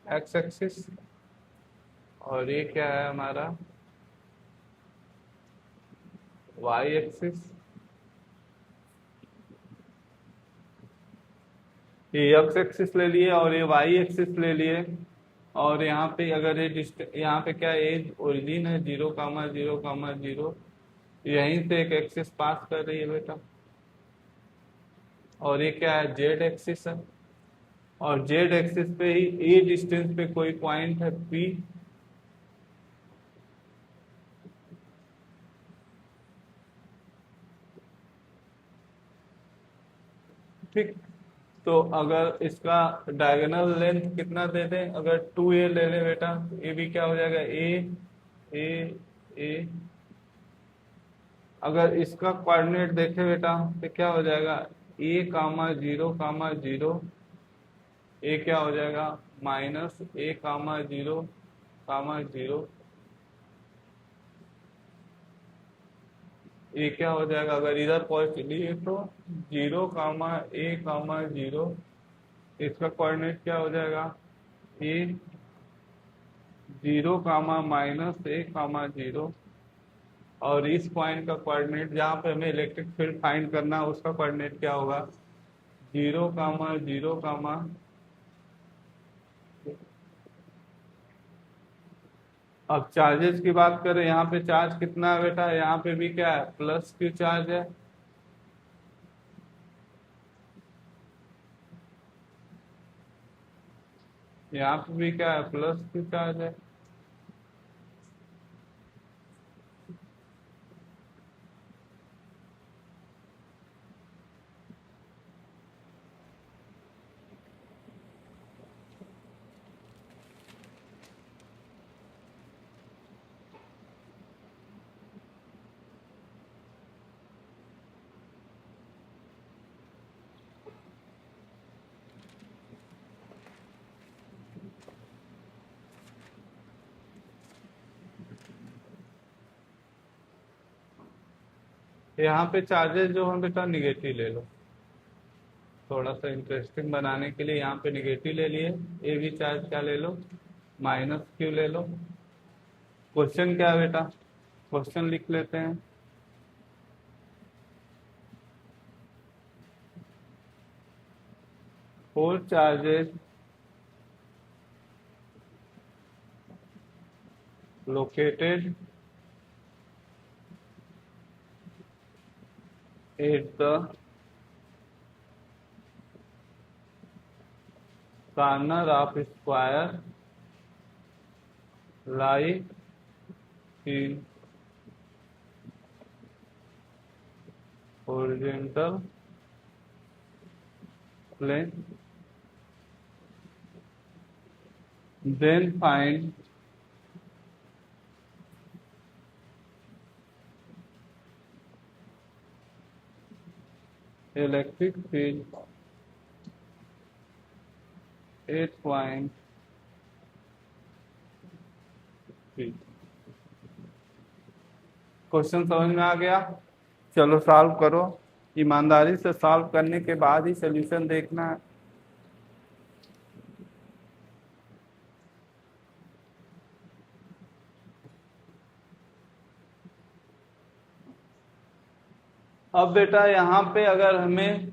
एक्स एक्सिस और ये क्या है हमारा वाई एक्सिस, ये एक्स एक्सिस ले लिए और ये वाई एक्सिस ले लिए, और यहाँ पे अगर ये यहाँ पे क्या एज ओरिजिन है 0,0,0, यहीं से एक एक्सिस पास कर रही है बेटा, और ये क्या है जेड एक्सिस है, और जेड एक्सिस पे ही ए डिस्टेंस पे कोई पॉइंट है पी, ठीक। तो अगर इसका डायगोनल लेंथ कितना दे दें, अगर 2a ले लें बेटा, ये भी क्या हो जाएगा ए। अगर इसका कोऑर्डिनेट देखें बेटा तो क्या हो जाएगा a,0,0, ए क्या हो जाएगा -a,0,0, ये क्या हो जाएगा अगर इधर पॉजिटिव लिए तो 0,a,0, इसका कोऑर्डिनेट क्या हो जाएगा a zero comma minus A comma zero, और इस पॉइंट का कोऑर्डिनेट जहाँ पे हमें इलेक्ट्रिक फील्ड फाइंड करना है उसका कोऑर्डिनेट क्या होगा, जीरो कामा जीरो कामा। अब चार्जेस की बात करें, यहाँ पे चार्ज कितना है बेटा, यहाँ पे भी क्या है, प्लस क्यू चार्ज है। यहाँ पे भी क्या है, प्लस क्यू चार्ज है। यहाँ पे चार्जेस जो हम बेटा निगेटिव ले लो, थोड़ा सा इंटरेस्टिंग बनाने के लिए यहाँ पे निगेटिव ले लिए। ए भी चार्ज क्या ले लो, माइनस क्यू ले लो। क्वेश्चन क्या है बेटा, क्वेश्चन लिख लेते हैं। Four charges located at the corner of square lie in horizontal plane, then find electric field at point P। Question समझ में आ गया, चलो सॉल्व करो। ईमानदारी से सॉल्व करने के बाद ही सॉल्यूशन देखना है। अब बेटा यहाँ पे अगर हमें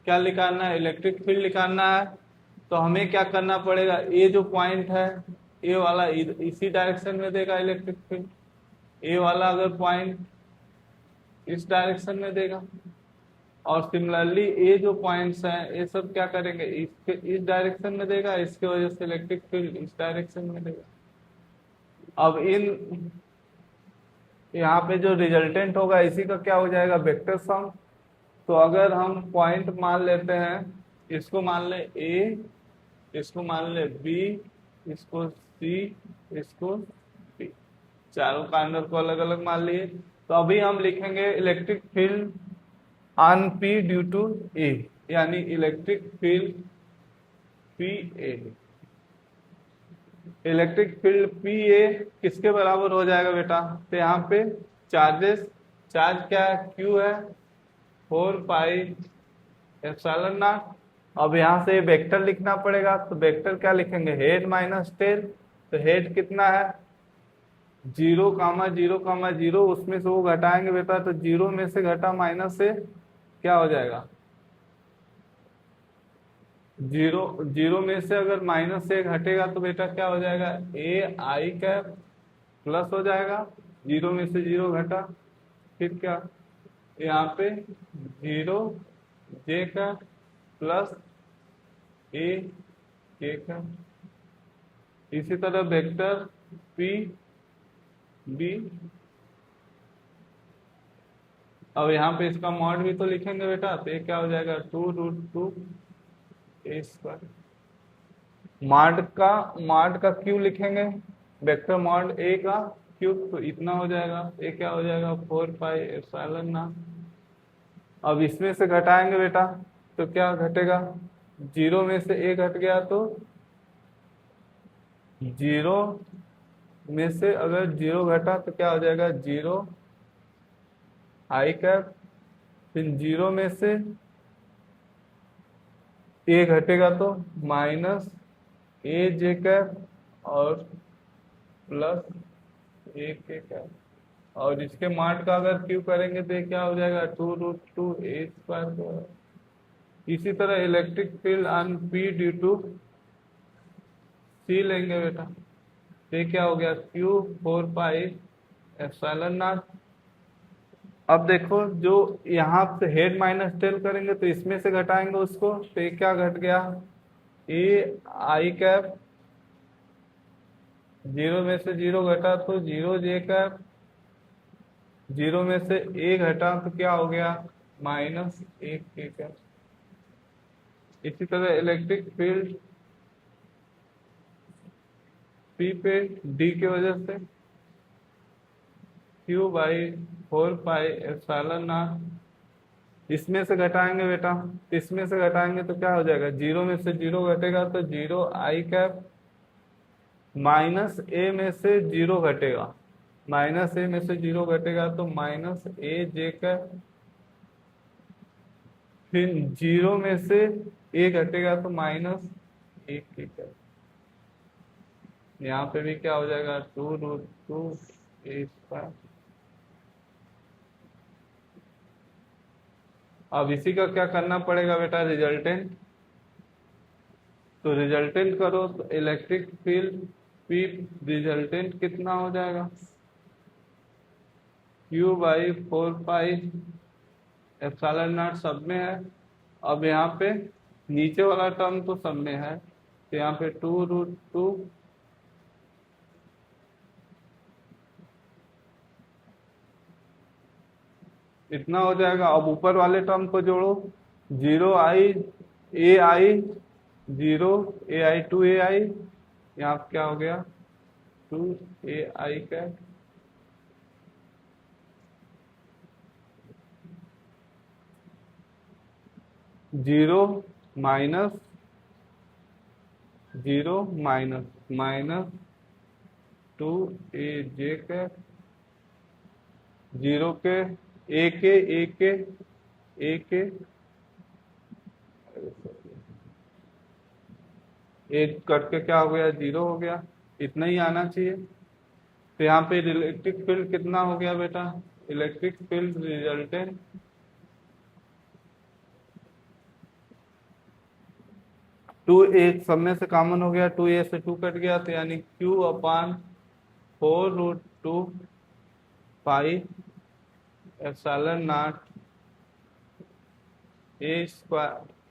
क्या निकालना है, इलेक्ट्रिक फील्ड निकालना है, तो हमें क्या करना पड़ेगा, ये जो पॉइंट है ये वाला इसी डायरेक्शन में देगा इलेक्ट्रिक फील्ड, ये वाला अगर पॉइंट इस डायरेक्शन में देगा, और सिमिलरली ये जो पॉइंट्स हैं ये सब क्या करेंगे, इसके इस डायरेक्शन में देगा, इसके वजह से इलेक्ट्रिक फील्ड इस डायरेक्शन में देगा। अब इन यहाँ पे जो रिजल्टेंट होगा इसी का क्या हो जाएगा, वेक्टर सम। तो अगर हम पॉइंट मान लेते हैं, इसको मान ले ए, इसको मान ले बी, इसको सी, इसको डी, चारों कार्नर को अलग अलग मान लिए। तो अभी हम लिखेंगे electric field on P due to A, यानी electric field P A. Electric field P A किसके बराबर हो जाएगा बेटा, तो यहाँ पे चार्जेस, चार्ज क्या है, क्यू है, 4 पाई एप्सिलॉन नॉट। अब यहाँ से वेक्टर लिखना पड़ेगा, तो वेक्टर क्या लिखेंगे, हेड माइनस टेल। तो हेड कितना है, 0 कामा 0 कामा 0, उसमें से वो घटाएंगे बेटा, तो 0 में से घटा माइनस से क्या हो जाएगा, 0 में से अगर माइनस से घटेगा तो बेटा क्या हो जाएगा, ए आई कैप प्लस हो जाएगा, 0 में से 0 घटा, फिर क्या यहाँ पे 0 जे का प्लस ए के का। इसी तरह वेक्टर पी बी, अब यहाँ पे इसका मॉड भी तो लिखेंगे बेटा, तो ये क्या हो जाएगा, 2√2 ए स्क्वायर। मॉड का क्यूब लिखेंगे, वेक्टर मॉड ए का क्यूब, तो इतना हो जाएगा, ये क्या हो जाएगा, 4 पाई एप्सिलॉन नॉट। अब इसमें से घटाएंगे बेटा, तो क्या घटेगा, 0 में से ए घट गया, तो 0 में से अगर 0 घटा तो क्या हो जाएगा, 0 आई कैप, फिर 0 में से ए घटेगा तो माइनस ए जे कैप, और प्लस एक के कैप, और इसके मार्ट का अगर क्यू करेंगे तो ये क्या हो जाएगा 2√2 a²। इसी तरह electric field on P due to C लेंगे बेटा, तो ये क्या हो गया Q4πε0। अब देखो जो यहाँ से हेड माइनस टेल करेंगे तो इसमें से घटाएंगे उसको, तो ये क्या घट गया a i कैप, 0 में से 0 घटा तो 0 j कैप, 0 में से a घटा तो क्या हो गया -1 k कैप। इसी तरह इलेक्ट्रिक फील्ड P पे D की वजह से Q/4πε0, इसमें से घटाएंगे बेटा, इसमें से घटाएंगे तो क्या हो जाएगा 0 में से 0 घटेगा तो 0 i कैप, -a में से 0 घटेगा, -a में से 0 घटेगा तो -a j कैप, फिर 0 में से a घटेगा तो -1 k कैप। यहाँ पे भी क्या हो जाएगा 2√2 a²। अब इसी का क्या करना पड़ेगा बेटा रिजल्टेंट, तो रिजल्टेंट करो तो इलेक्ट्रिक फील्ड P रिजल्टेंट कितना हो जाएगा Q/4πε0 सब में है। अब यहाँ पे नीचे वाला टर्म तो सब में है, तो यहाँ पे 2√2 इतना हो जाएगा। अब ऊपर वाले टर्म को जोड़ो, 0 यहाँ पे क्या हो गया 2 a i cap, 0 minus 0 minus 2 a j cap, 0 के a के एक कट के क्या हो गया 0 हो गया, इतना ही आना चाहिए। तो यहाँ पे इलेक्ट्रिक फील्ड कितना हो गया बेटा, इलेक्ट्रिक फील्ड रिजल्टेंट 2a सब में से कॉमन हो गया, 2a से 2 कट गया, तो यानी Q/4√2πε0 a²,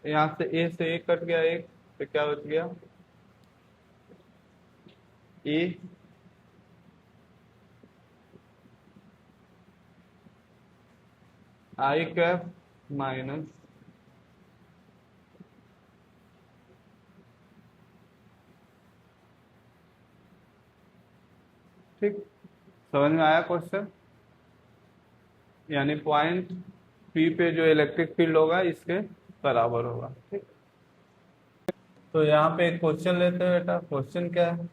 यहाँ से a से 1 कट गया, 1 तो क्या बच गया a i कैप माइनस ठीक। समझ में आया क्वेश्चन, यानी पॉइंट P पे जो इलेक्ट्रिक फील्ड होगा इसके बराबर होगा। ठीक, तो यहाँ पे एक क्वेश्चन लेते हैं बेटा। क्वेश्चन क्या है,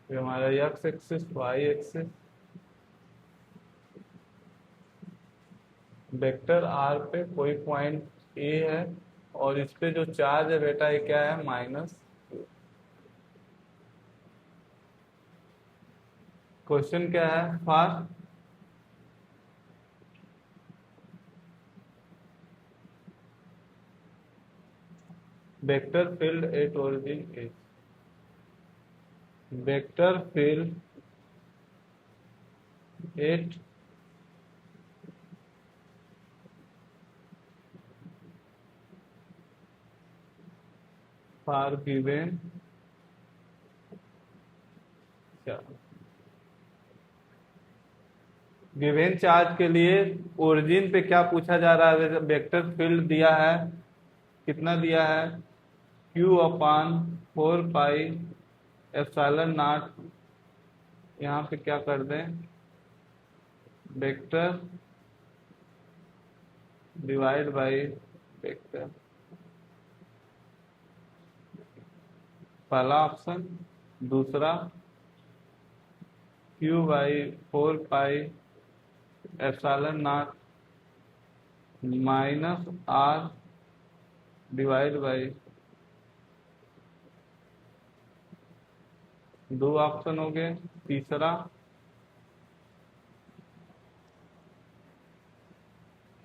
ये हमारा x axis y axis vector r पे कोई पॉइंट A है और इस पे जो चार्ज है बेटा ये क्या है -q। क्वेश्चन क्या है, for vector field at origin as, vector field at for given given charge के लिए ओरिजिन पे क्या पूछा जा रहा है, वेक्टर फील्ड दिया है, कितना दिया है Q/4πε0। यहाँ पे क्या कर दें, वेक्टर डिवाइड बाई वेक्टर, पहला ऑप्शन। दूसरा Q/4πε0 minus R divide by, दो ऑप्शन हो गए। तीसरा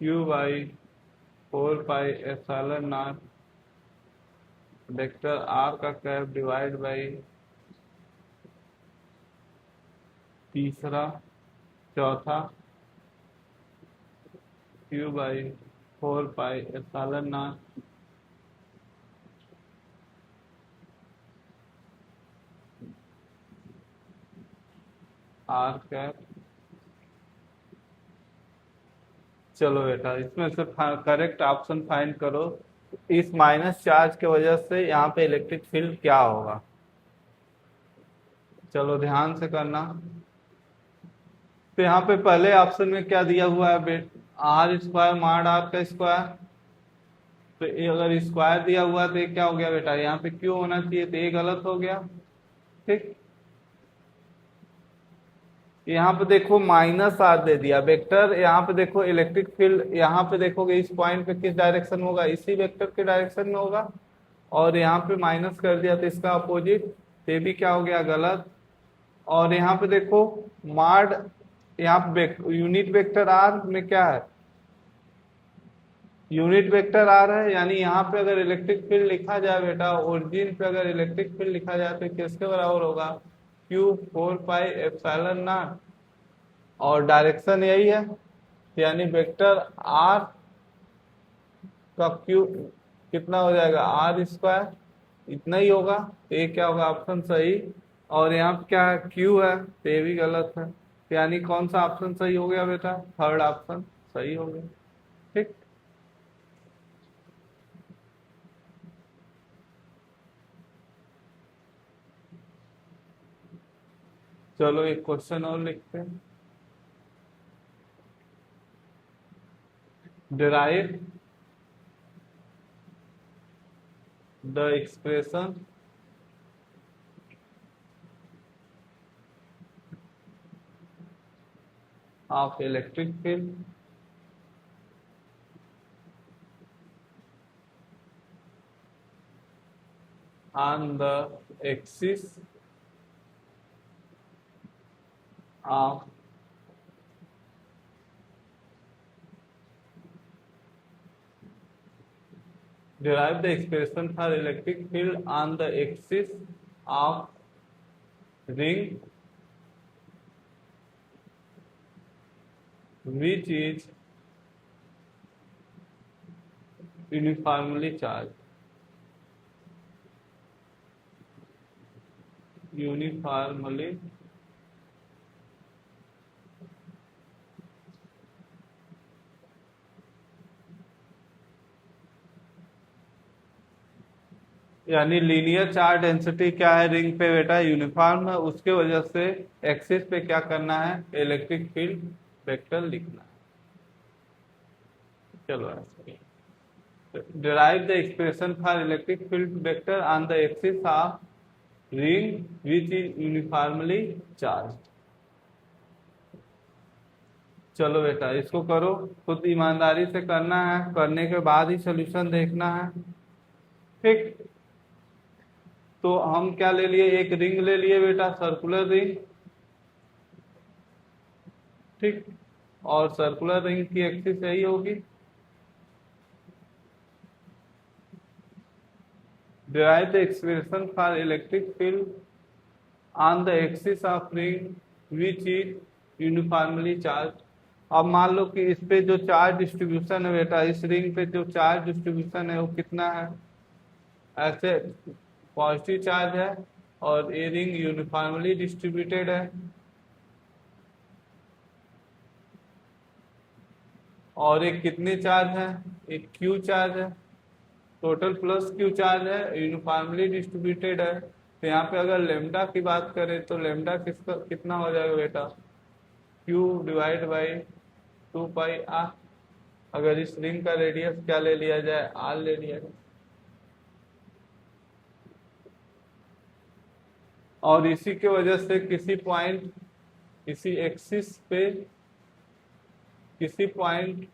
Q by 4 pi epsilon naught vector R का कैप डिवाइड बाई, तीसरा चौथा Q by 4 pi epsilon naught R cap. चलो बेटा इसमें से करेक्ट ऑप्शन फाइंड करो। इस माइनस चार्ज के वजह से यहाँ पे इलेक्ट्रिक फील्ड क्या होगा। चलो ध्यान से करना। तो यहाँ पे पहले ऑप्शन में क्या दिया हुआ है बेट, आर स्क्वायर माड आर का स्क्वायर। तो ये अगर स्क्वायर दिया हुआ है तो ये क्या हो गया बेटा, यहाँ पे क्यों होना चाहिए, तो ये गलत हो गया। ठीक, यहाँ पे देखो माइनस आर दे दिया वेक्टर, यहाँ पे देखो इलेक्ट्रिक फील्ड, यहाँ पे देखोगे इस पॉइंट पे किस डायरेक्शन में होगा, इसी वेक्टर के डायरेक्शन में होगा। और यहाँ पे माइनस कर दिया तो इसका अपोजिट, ये भी क्या हो गया, गलत। और यहाँ पे देखो माड, यहाँ पे यूनिट वेक्टर आर में क्या है, यूनिट वेक्टर आर है, यानी यहाँ पे अगर इलेक्ट्रिक फील्ड लिखा जाए बेटा, ओरिजिन पे अगर इलेक्ट्रिक फील्ड लिखा जाए तो किसके बराबर होगा, क्यू 4 पाई एप्सिलॉन नॉट, और डायरेक्शन यही है, यानी वेक्टर आर का क्यू कितना हो जाएगा, आर स्क्वायर, इतना ही होगा। तो ये क्या होगा, ऑप्शन सही। और यहाँ पे क्या है, क्यू है, तो ये भी गलत है। तो यानी कौन सा ऑप्शन सही हो गया बेटा, थर्ड ऑप्शन सही हो गया। ठीक, चलो एक क्वेश्चन और लिखते हैं। derive the expression of electric field on the axis of derive the expression for electric field on the axis of ring which is uniformly charged. Uniformly यानी लीनियर चार्ज डेंसिटी क्या है रिंग पे बेटा, uniform है, उसके वजह से axis पे क्या करना है, इलेक्ट्रिक फील्ड वेक्टर लिखना है। चलो derive the expression for electric field vector on the axis of ring which is uniformly charged। चलो बेटा इसको करो, खुद ईमानदारी से करना है, करने के बाद ही सोल्यूशन देखना है। ठीक, तो हम क्या ले लिए, एक रिंग ले लिए बेटा, सर्कुलर रिंग। ठीक, और सर्कुलर रिंग की एक्सिस यही होगी। derive the expression for electric field on the axis of ring which is uniformly charged। अब मान लो कि इस पे जो चार्ज डिस्ट्रीब्यूशन है बेटा, इस रिंग पे जो चार्ज डिस्ट्रीब्यूशन है वो कितना है, ऐसे पॉजिटिव चार्ज है, और ये रिंग यूनिफॉर्मली डिस्ट्रीब्यूटेड है। और एक कितने चार्ज है, एक क्यू चार्ज है, टोटल प्लस क्यू चार्ज है, यूनिफॉर्मली डिस्ट्रीब्यूटेड है। तो यहाँ पे अगर लेमडा की बात करें तो लेमडा किसका कितना हो जाएगा बेटा, Q divide by 2 pi R. अगर इस रिंग का रेडियस क्या ले लिया जाए, आर ले लिया जाए। और इसी के वजह से किसी पॉइंट, इसी एक्सिस पे किसी पॉइंट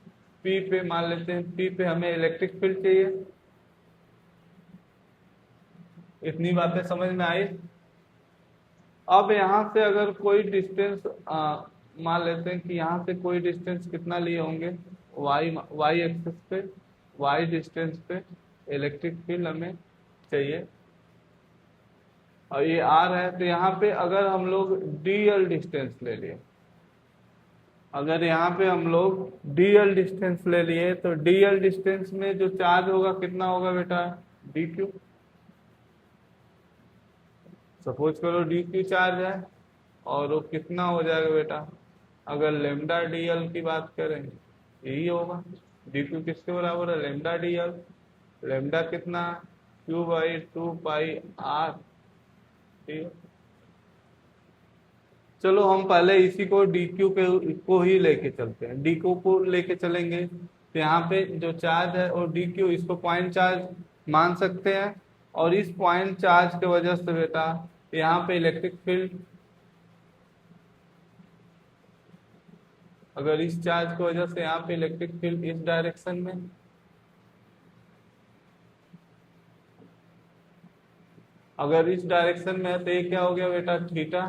पी पे मान लेते हैं, पी पे हमें इलेक्ट्रिक फील्ड चाहिए। इतनी बातें समझ में आई। अब यहाँ से अगर कोई डिस्टेंस मान लेते हैं कि यहाँ से कोई डिस्टेंस कितना लिए होंगे, वाई एक्सिस पे, वाई डिस्टेंस पे इलेक्ट्रिक फील्ड हमें चाहिए, और ये आर है। तो यहाँ पे अगर हम लोग डी एल डिस्टेंस ले लिए, अगर यहाँ पे हम लोग डी एल डिस्टेंस ले लिए, तो डी एल डिस्टेंस में जो चार्ज होगा कितना होगा बेटा, डी क्यू। सपोज करो डी क्यू चार्ज है, और वो कितना हो जाएगा बेटा, अगर लेमडा डी एल की बात करें यही होगा। डी क्यू किसके बराबर है, लेमडा डी एल। लेमडा कितना, क्यू बाई 2 पाई आर। ठीक है, चलो हम पहले इसी को डी क्यू को ही लेके चलते हैं। डी क्यू को लेके चलेंगे तो यहाँ पे जो चार्ज है और डी क्यू, इसको पॉइंट चार्ज मान सकते हैं। और इस पॉइंट चार्ज के वजह से बेटा यहाँ पे इलेक्ट्रिक फील्ड, अगर इस चार्ज की वजह से यहाँ पे इलेक्ट्रिक फील्ड इस डायरेक्शन में, अगर इस डायरेक्शन में है तो ये क्या हो गया बेटा, थीटा।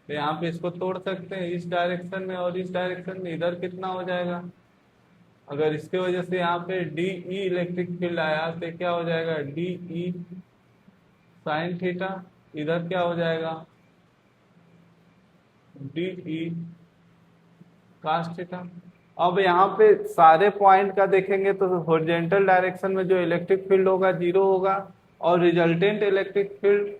तो यहाँ पे इसको तोड़ सकते हैं, इस डायरेक्शन में और इस डायरेक्शन में, इधर कितना हो जाएगा, अगर इसके वजह से यहाँ पे डी ई इलेक्ट्रिक फील्ड आया तो क्या हो जाएगा, डी ई साइन थीटा। इधर क्या हो जाएगा, डी ई कास थीटा। अब यहाँ पे सारे पॉइंट का देखेंगे तो हॉरिजॉन्टल डायरेक्शन में जो इलेक्ट्रिक फील्ड होगा 0 होगा, और रिजल्टेंट इलेक्ट्रिक फील्ड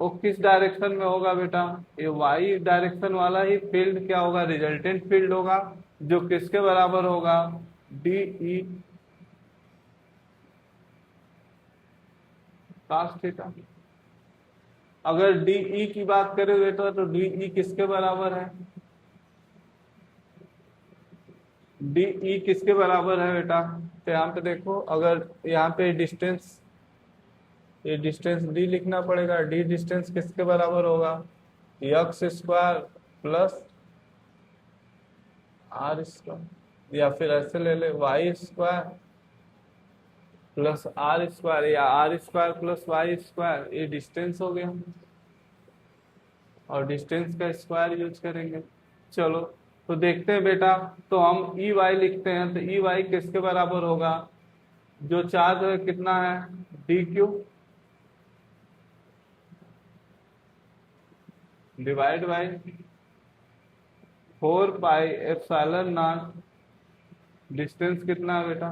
वो किस डायरेक्शन में होगा बेटा, ये वाई डायरेक्शन वाला ही फील्ड क्या होगा, रिजल्टेंट फील्ड होगा, जो किसके बराबर होगा, डी ई कास थीटा। अगर डी ई की बात करें बेटा तो डी ई किसके बराबर है, डी ई किसके बराबर है बेटा, तो यहाँ पे देखो, अगर यहाँ पे डिस्टेंस, ये डिस्टेंस डी लिखना पड़ेगा। डी डिस्टेंस किसके बराबर होगा, X square plus R square, या फिर ऐसे ले ले Y square plus R square, या R square plus Y square. ये डिस्टेंस हो गया, और डिस्टेंस का स्क्वायर यूज करेंगे। चलो तो देखते हैं बेटा, तो हम ई वाई लिखते हैं, तो ई वाई किसके बराबर होगा, जो चार्ज है कितना है, D Q divide by 4 pi epsilon naught, distance कितना है बेटा,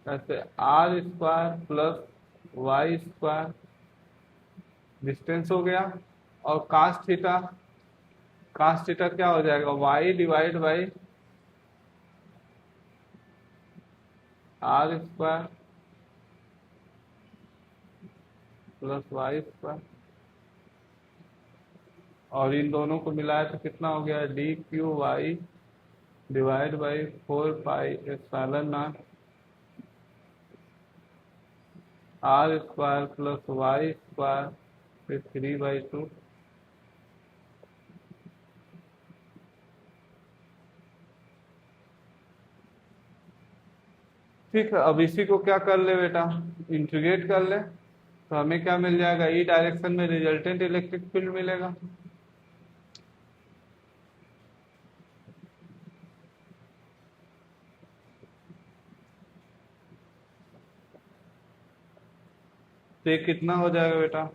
ऐसे R square plus Y square, distance हो गया। और कास थीटा, कास थीटा क्या हो जाएगा, Y divide by R square plus Y square, और इन दोनों को मिलाया तो कितना हो गया, D Q Y divide by 4 pi epsilon naught R square plus Y square फिर 3/2। ठीक है, अब इसी को क्या कर ले बेटा, इंटीग्रेट कर ले, तो हमें क्या मिल जाएगा, ई डायरेक्शन में रिजल्टेंट इलेक्ट्रिक फील्ड मिलेगा। तो ये कितना हो जाएगा बेटा,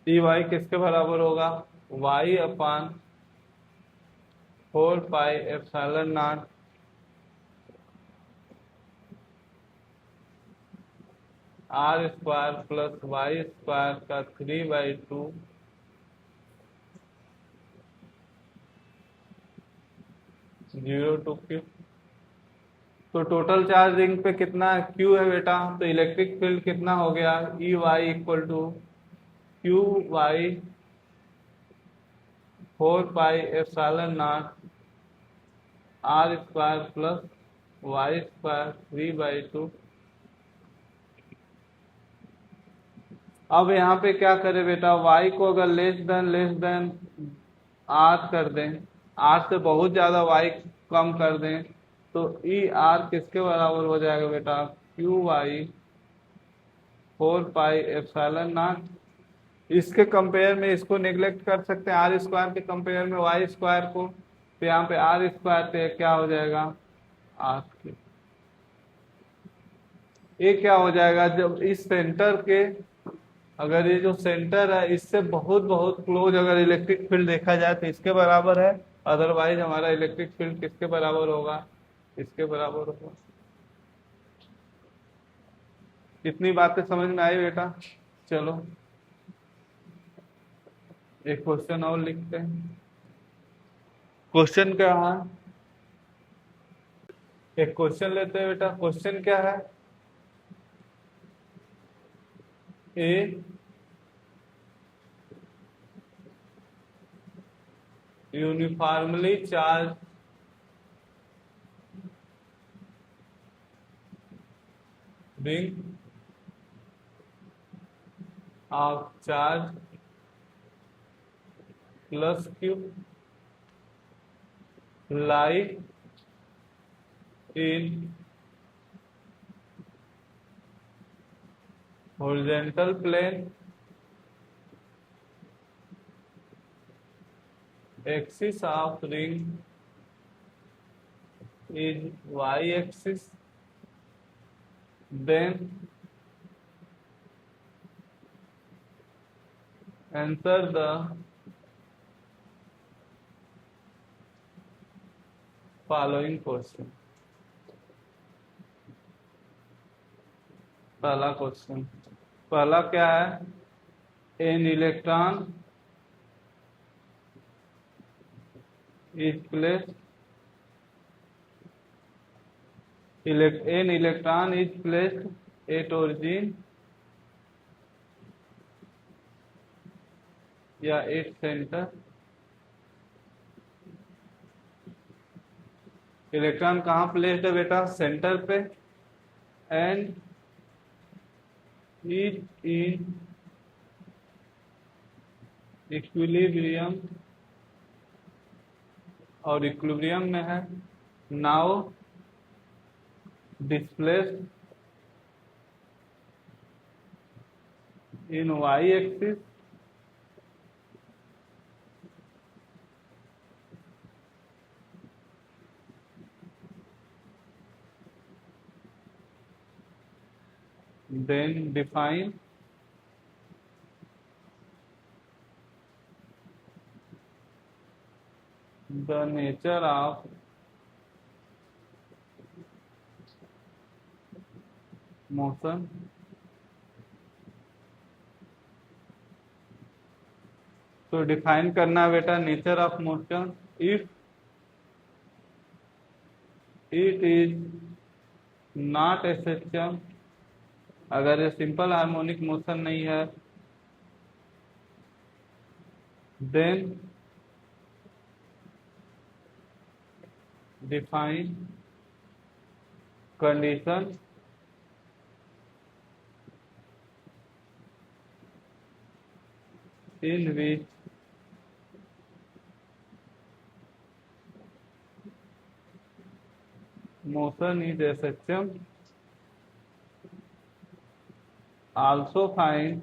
ई वाई किसके बराबर होगा, Y upon 4 pi epsilon naught R square plus Y square का 3/2 0 to Q। तो टोटल चार्ज रिंग पे कितना क्यू है बेटा, तो इलेक्ट्रिक फील्ड कितना हो गया, E Y equal to Q Y 4πε0 R square plus Y square 3/2। अब यहाँ पे क्या करें बेटा, y को अगर लेस देन r कर दें, r से बहुत ज्यादा y कम कर दें, तो ई आर किसके बराबर हो जाएगा बेटा, क्यू वाई 4πε0। इसके कंपेयर में इसको नेग्लेक्ट कर सकते हैं, आर स्क्वायर के कंपेयर में वाई स्क्वायर को, तो यहाँ पे आर स्क्वायर पे क्या हो जाएगा, आर क्यूब। ये क्या हो जाएगा, जब इस सेंटर के, अगर ये जो सेंटर है इससे बहुत बहुत क्लोज अगर इलेक्ट्रिक फील्ड देखा जाए तो इसके बराबर है, अदरवाइज हमारा इलेक्ट्रिक फील्ड किसके बराबर होगा, इसके बराबर होगा। इतनी बातें समझ में आई बेटा। चलो एक क्वेश्चन और लिखते हैं। क्वेश्चन क्या है, एक क्वेश्चन लेते हैं बेटा। क्वेश्चन क्या है, ए uniformly charge ring of charge plus Q lie in horizontal plane axis of ring is y axis, then answer the following question. पहला क्वेश्चन, पहला क्या है, an electron is placed, an electron is placed at origin या at center. Electron कहाँ placed है बेटा, center पे, and is in equilibrium, और इक्विलिब्रियम में है। Now displaced in Y axis then define the nature of motion तो define करना बेटा nature of motion, if it is not a system, अगर ये सिंपल हार्मोनिक मोशन नहीं है, then define condition in which motion is a system, also find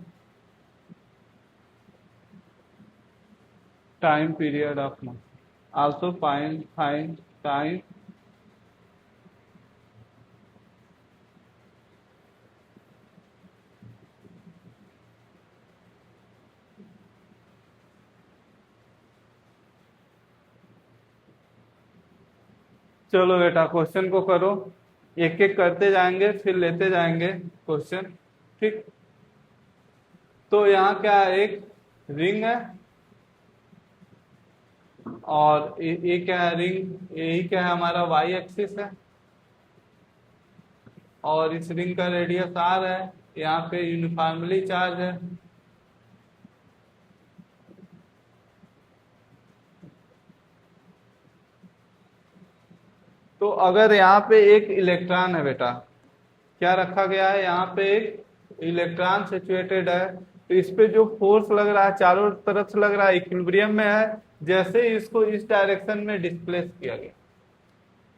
time period of motion, also find time चलो बेटा question को करो, एक एक करते जाएंगे फिर लेते जाएंगे क्वेश्चन, ठीक। तो यहाँ क्या है, एक रिंग है, और ये क्या है, रिंग यही क्या है हमारा वाई एक्सिस है, और इस रिंग का रेडियस आर है, यहाँ पे यूनिफॉर्मली चार्ज है, तो अगर यहाँ पे एक इलेक्ट्रॉन है बेटा, क्या रखा गया है, यहाँ पे एक इलेक्ट्रॉन सिचुएटेड है, तो इस पे जो फोर्स लग रहा है चारों तरफ से लग रहा है, इक्विलिब्रियम में है। जैसे ही इसको इस डायरेक्शन में डिस्प्लेस किया गया,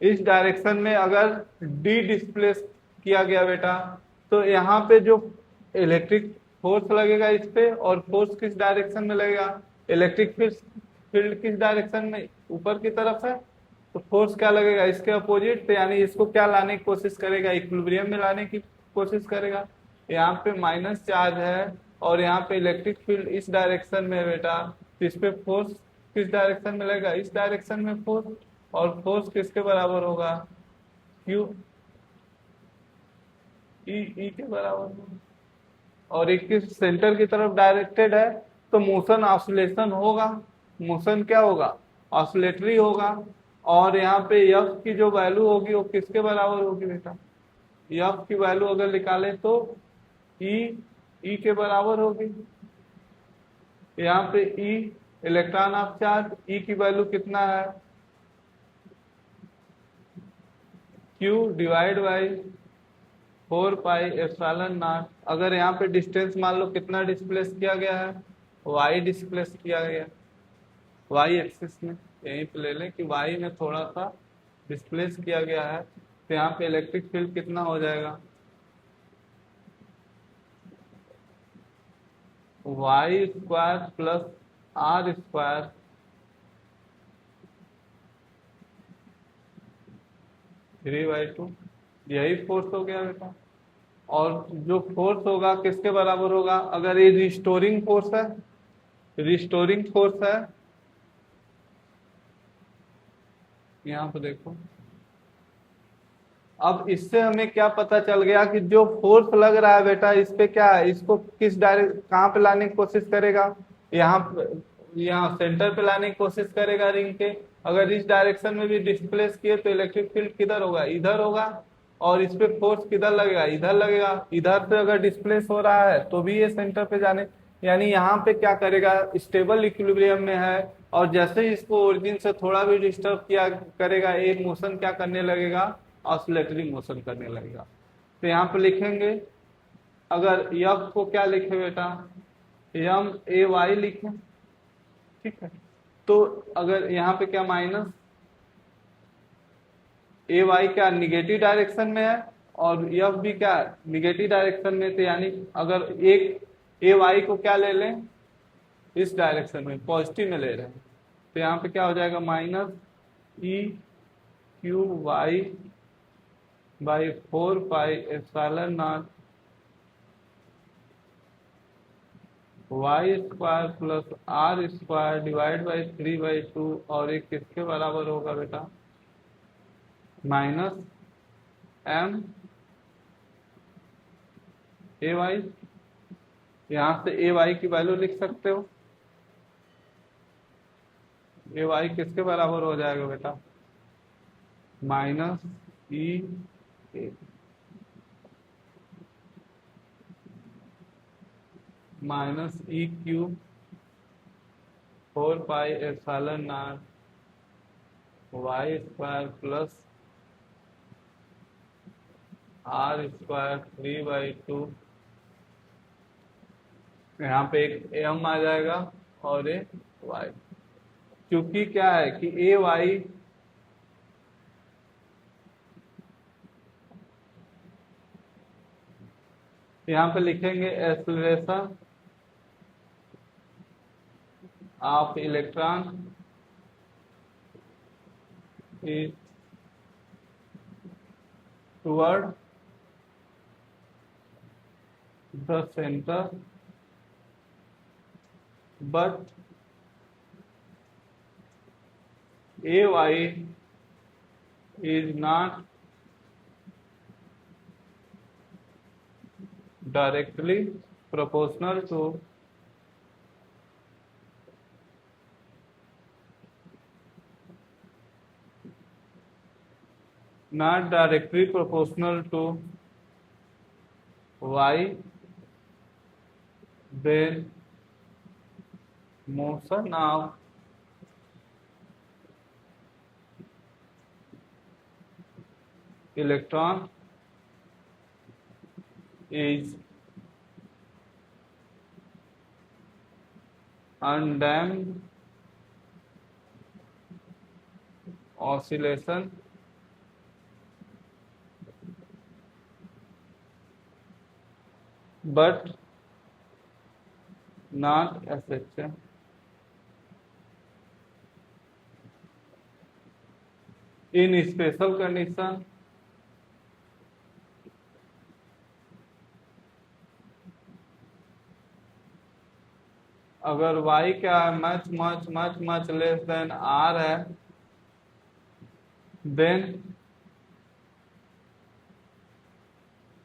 इस डायरेक्शन में अगर डी डिस्प्लेस किया गया बेटा, तो यहाँ पे जो इलेक्ट्रिक फोर्स लगेगा इस पे, और फोर्स किस डायरेक्शन में लगेगा, इलेक्ट्रिक फील्ड किस डायरेक्शन में, ऊपर की तरफ है, तो फोर्स क्या लगेगा, इसके अपोजिट। तो यानी इसको क्या लाने की कोशिश करेगा, इक्विलिब्रियम में लाने की कोशिश करेगा। यहाँ पे माइनस चार्ज है और यहाँ पे इलेक्ट्रिक फील्ड इस डायरेक्शन में है बेटा, तो इस पे फोर्स किस डायरेक्शन में लगेगा, इस डायरेक्शन में फोर्स, और फोर्स किसके बराबर होगा, क्यू ई के बराबर होगा। और एक किस सेंटर की तरफ डायरेक्टेड है, तो मोशन ऑसिलेशन होगा, मोशन क्या होगा, ऑसिलेटरी होगा। और यहाँ पे एफ की जो वैल्यू होगी वो किसके बराबर होगी बेटा, एफ की वैल्यू अगर निकाले तो ई के बराबर होगी। यहाँ पे ई इलेक्ट्रॉन ऑफ चार्ज, ई की वैल्यू कितना है, Q divide by 4 pi epsilon not. अगर यहाँ पे डिस्टेंस मान लो कितना डिस्प्लेस किया गया है, वाई डिस्प्लेस किया गया, वाई एक्सिस में, यहीं पे ले लें कि वाई में थोड़ा सा डिस्प्लेस किया गया है, तो यहाँ पे इलेक्ट्रिक फील्ड कितना हो जाएगा, Y square plus R square 3/2, यही फोर्स हो गया बेटा। और जो फोर्स होगा किसके बराबर होगा, अगर ये रिस्टोरिंग फोर्स है, रिस्टोरिंग फोर्स है, यहाँ पे देखो, अब इससे हमें क्या पता चल गया कि जो फोर्स लग रहा है बेटा इस पे क्या है, इसको किस डायरेक्ट कहाँ पे लाने की कोशिश करेगा, यहाँ सेंटर पे लाने की कोशिश करेगा रिंग के। अगर इस डायरेक्शन में भी डिस्प्लेस किए तो इलेक्ट्रिक फील्ड किधर होगा, इधर होगा। और इस पे फोर्स किधर लगेगा, इधर लगेगा। इधर से अगर डिस्प्लेस हो रहा है तो भी ये सेंटर पे जाने, यानी यहाँ पे क्या करेगा, स्टेबल इक्विलिब्रियम में है। और जैसे ही इसको ओरिजिन से थोड़ा भी डिस्टर्ब किया करेगा, एक मोशन क्या करने लगेगा, ऑसिलेटरी मोशन करने लगेगा। तो यहाँ पे लिखेंगे, अगर यफ को क्या लिखे बेटा, यम ए वाई लिखे, ठीक है। तो अगर यहाँ पे क्या माइनस ए वाई क्या निगेटिव डायरेक्शन में है, और यफ भी क्या निगेटिव डायरेक्शन में, तो यानी अगर एक ए वाई को क्या ले लें, इस डायरेक्शन में पॉजिटिव में ले रहे हैं, तो यहाँ पे क्या हो जाएगा, minus E Q Y by 4 pi epsilon naught Y square plus R square divide by 3/2, और एक किसके बराबर होगा बेटा, माइनस एम ए वाई। यहाँ से ए वाई की वैल्यू लिख सकते हो, ए वाई किसके बराबर हो जाएगा बेटा, minus E minus E Q 4 pi epsilon naught Y square plus R square 3/2। यहाँ पे एक एम आ जाएगा और ए वाई, क्योंकि क्या है कि ए वाई यहाँ पे लिखेंगे acceleration of electron is toward the centre but AY is not directly proportional to Y, then motion of electron is undamped oscillation but not SHM. In special condition, अगर y क्या है मच लेस देन r है, then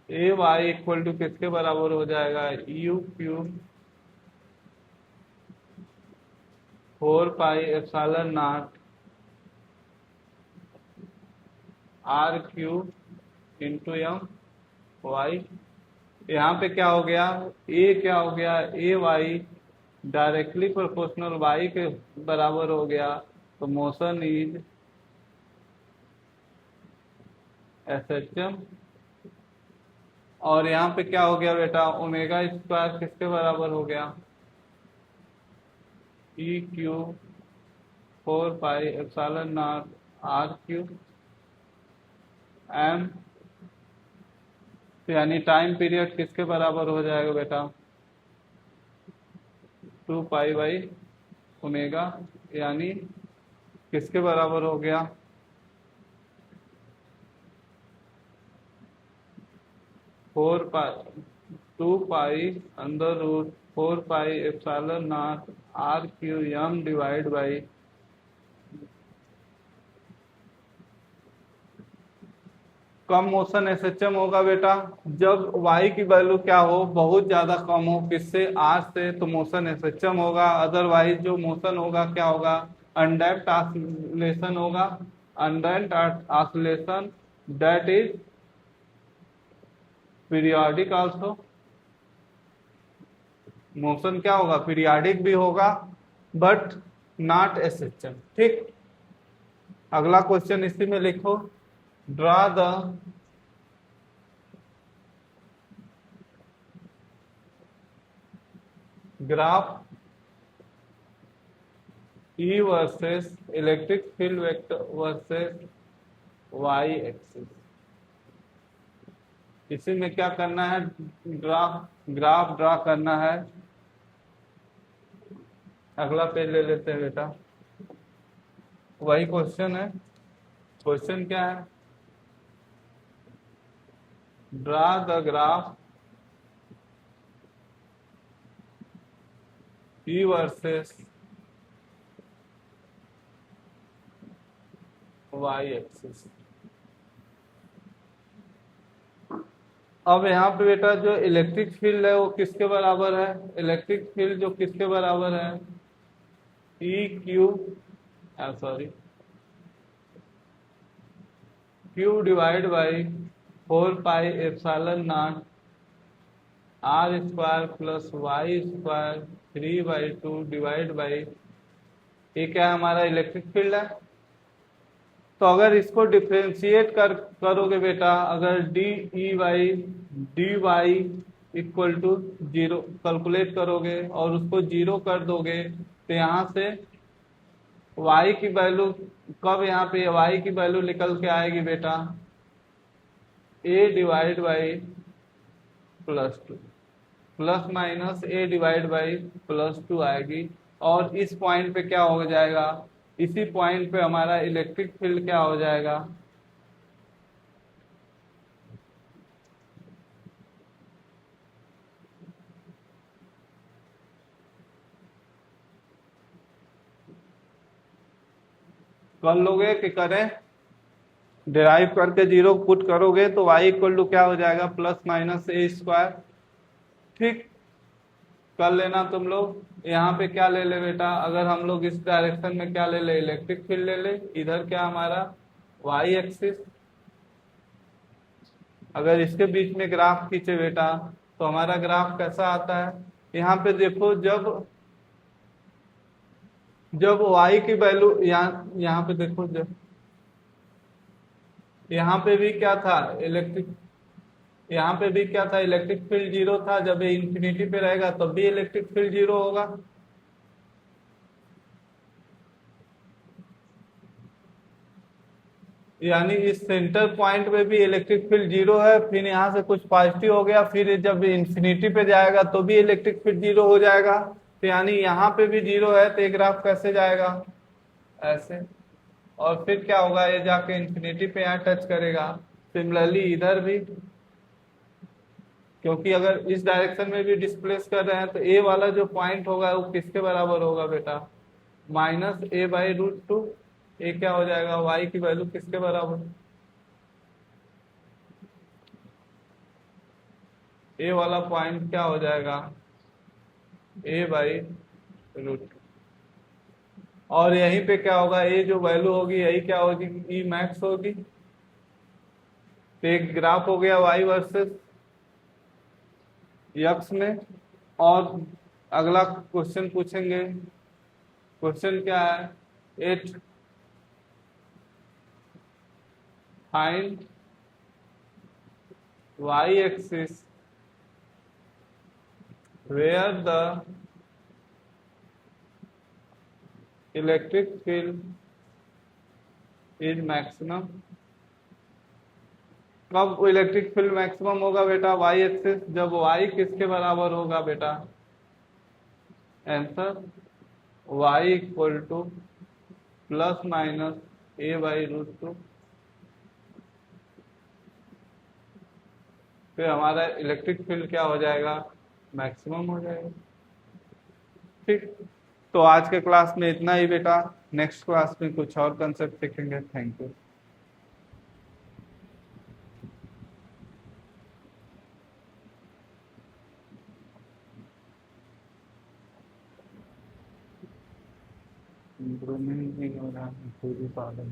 A Y equal to किसके बराबर हो जाएगा, U cube 4 pi epsilon naught R cube into M Y. यहाँ पे क्या हो गया, ए क्या हो गया, A Y directly proportional Y के बराबर हो गया, तो मोशन इज SHM। और यहाँ पे क्या हो गया बेटा, ओमेगा स्क्वायर किसके बराबर हो गया, E cube 4 pi epsilon naught R cube M, यानी टाइम पीरियड किसके बराबर हो जाएगा बेटा, 2 पाई बाई ओमेगा, यानी किसके बराबर हो गया, 2 pi under root 4 pi epsilon naught R Q M divide by कम मोशन SHM होगा बेटा जब y की वैल्यू क्या हो, बहुत ज्यादा कम हो, किससे, r से, तो मोशन SHM होगा। अदरवाइज जो मोशन होगा क्या होगा, अनडैम्प्ड ऑसिलेशन होगा, undamped oscillation that is periodic also. Motion क्या होगा, पीरियोडिक भी होगा बट नॉट SHM। ठीक, अगला क्वेश्चन इसी में लिखो, draw the graph E versus electric field vector versus y axis. इसी में क्या करना है, ग्राफ ड्रा करना है। अगला पेज ले लेते हैं बेटा, वही क्वेश्चन है। क्वेश्चन क्या है, draw the graph E versus y axis. अब यहाँ पे बेटा जो इलेक्ट्रिक फील्ड है वो किसके बराबर है, इलेक्ट्रिक फील्ड जो किसके बराबर है, E cube Q divide by 4 pi epsilon naught R square plus Y square 3/2 divide by, ये क्या है, हमारा इलेक्ट्रिक फील्ड है। तो अगर इसको डिफ्रेंशिएट करोगे बेटा, अगर D E Y D Y equal to 0 calculate करोगे और उसको 0 कर दोगे, तो यहाँ से y की वैल्यू कब, यहाँ पे y की वैल्यू निकल के आएगी बेटा, a divide by +2 plus minus a divide by +2 आएगी। और इस पॉइंट पे क्या हो जाएगा, इसी पॉइंट पे हमारा इलेक्ट्रिक फील्ड क्या हो जाएगा, कर लोगे कि करें, डिराइव करके 0 पुट करोगे तो y इक्वल टू क्या हो जाएगा, +-a²। ठीक, कर लेना तुम लोग। यहाँ पे क्या ले ले बेटा, अगर हम लोग इस डायरेक्शन में क्या ले ले, इलेक्ट्रिक फील्ड ले ले, इधर क्या हमारा y एक्सिस। अगर इसके बीच में ग्राफ खींचे बेटा तो हमारा ग्राफ कैसा आता है, यहाँ पे देखो, जब y की वैल्यू यहाँ पे देखो, यहाँ पे भी क्या था इलेक्ट्रिक, यहाँ पे भी क्या था, इलेक्ट्रिक फील्ड जीरो था। जब ये इंफिनिटी पे रहेगा तब भी इलेक्ट्रिक फील्ड जीरो होगा। यानी इस सेंटर पॉइंट में भी इलेक्ट्रिक फील्ड जीरो है, फिर यहाँ से कुछ पॉजिटिव हो गया, फिर जब इंफिनिटी पे जाएगा तो भी इलेक्ट्रिक फील्ड जीरो हो जाएगा। तो यानी यहाँ पे भी जीरो है, तो ये ग्राफ कैसे जाएगा, ऐसे। और फिर क्या होगा, ये जाके इंफिनिटी पे यहाँ टच करेगा। सिमिलरली इधर भी, क्योंकि अगर इस डायरेक्शन में भी डिस्प्लेस कर रहे हैं तो ए वाला जो पॉइंट होगा वो किसके बराबर होगा बेटा, -a/√2। ये क्या हो जाएगा, वाई की वैल्यू किसके बराबर, ए वाला पॉइंट क्या हो जाएगा, a/√2। और यहीं पे क्या होगा, ए जो वैल्यू होगी यही क्या होगी, ई मैक्स होगी। तो एक ग्राफ हो गया वाई वर्सेस यक्स में। और अगला क्वेश्चन पूछेंगे। क्वेश्चन क्या है, एट फाइंड y axis where the electric field is maximum। कब इलेक्ट्रिक फील्ड मैक्सिमम होगा बेटा, वाई एक्सिस, जब वाई किसके बराबर होगा बेटा, आंसर y = ±a/√2। फिर हमारा इलेक्ट्रिक फील्ड क्या हो जाएगा, मैक्सिमम हो जाएगा। ठीक, तो आज के क्लास में इतना ही बेटा। नेक्स्ट क्लास में कुछ और कंसेप्ट सीखेंगे। Thank you. इम्प्रूवमेंट नहीं हो रहा है, कोई भी प्रॉब्लम।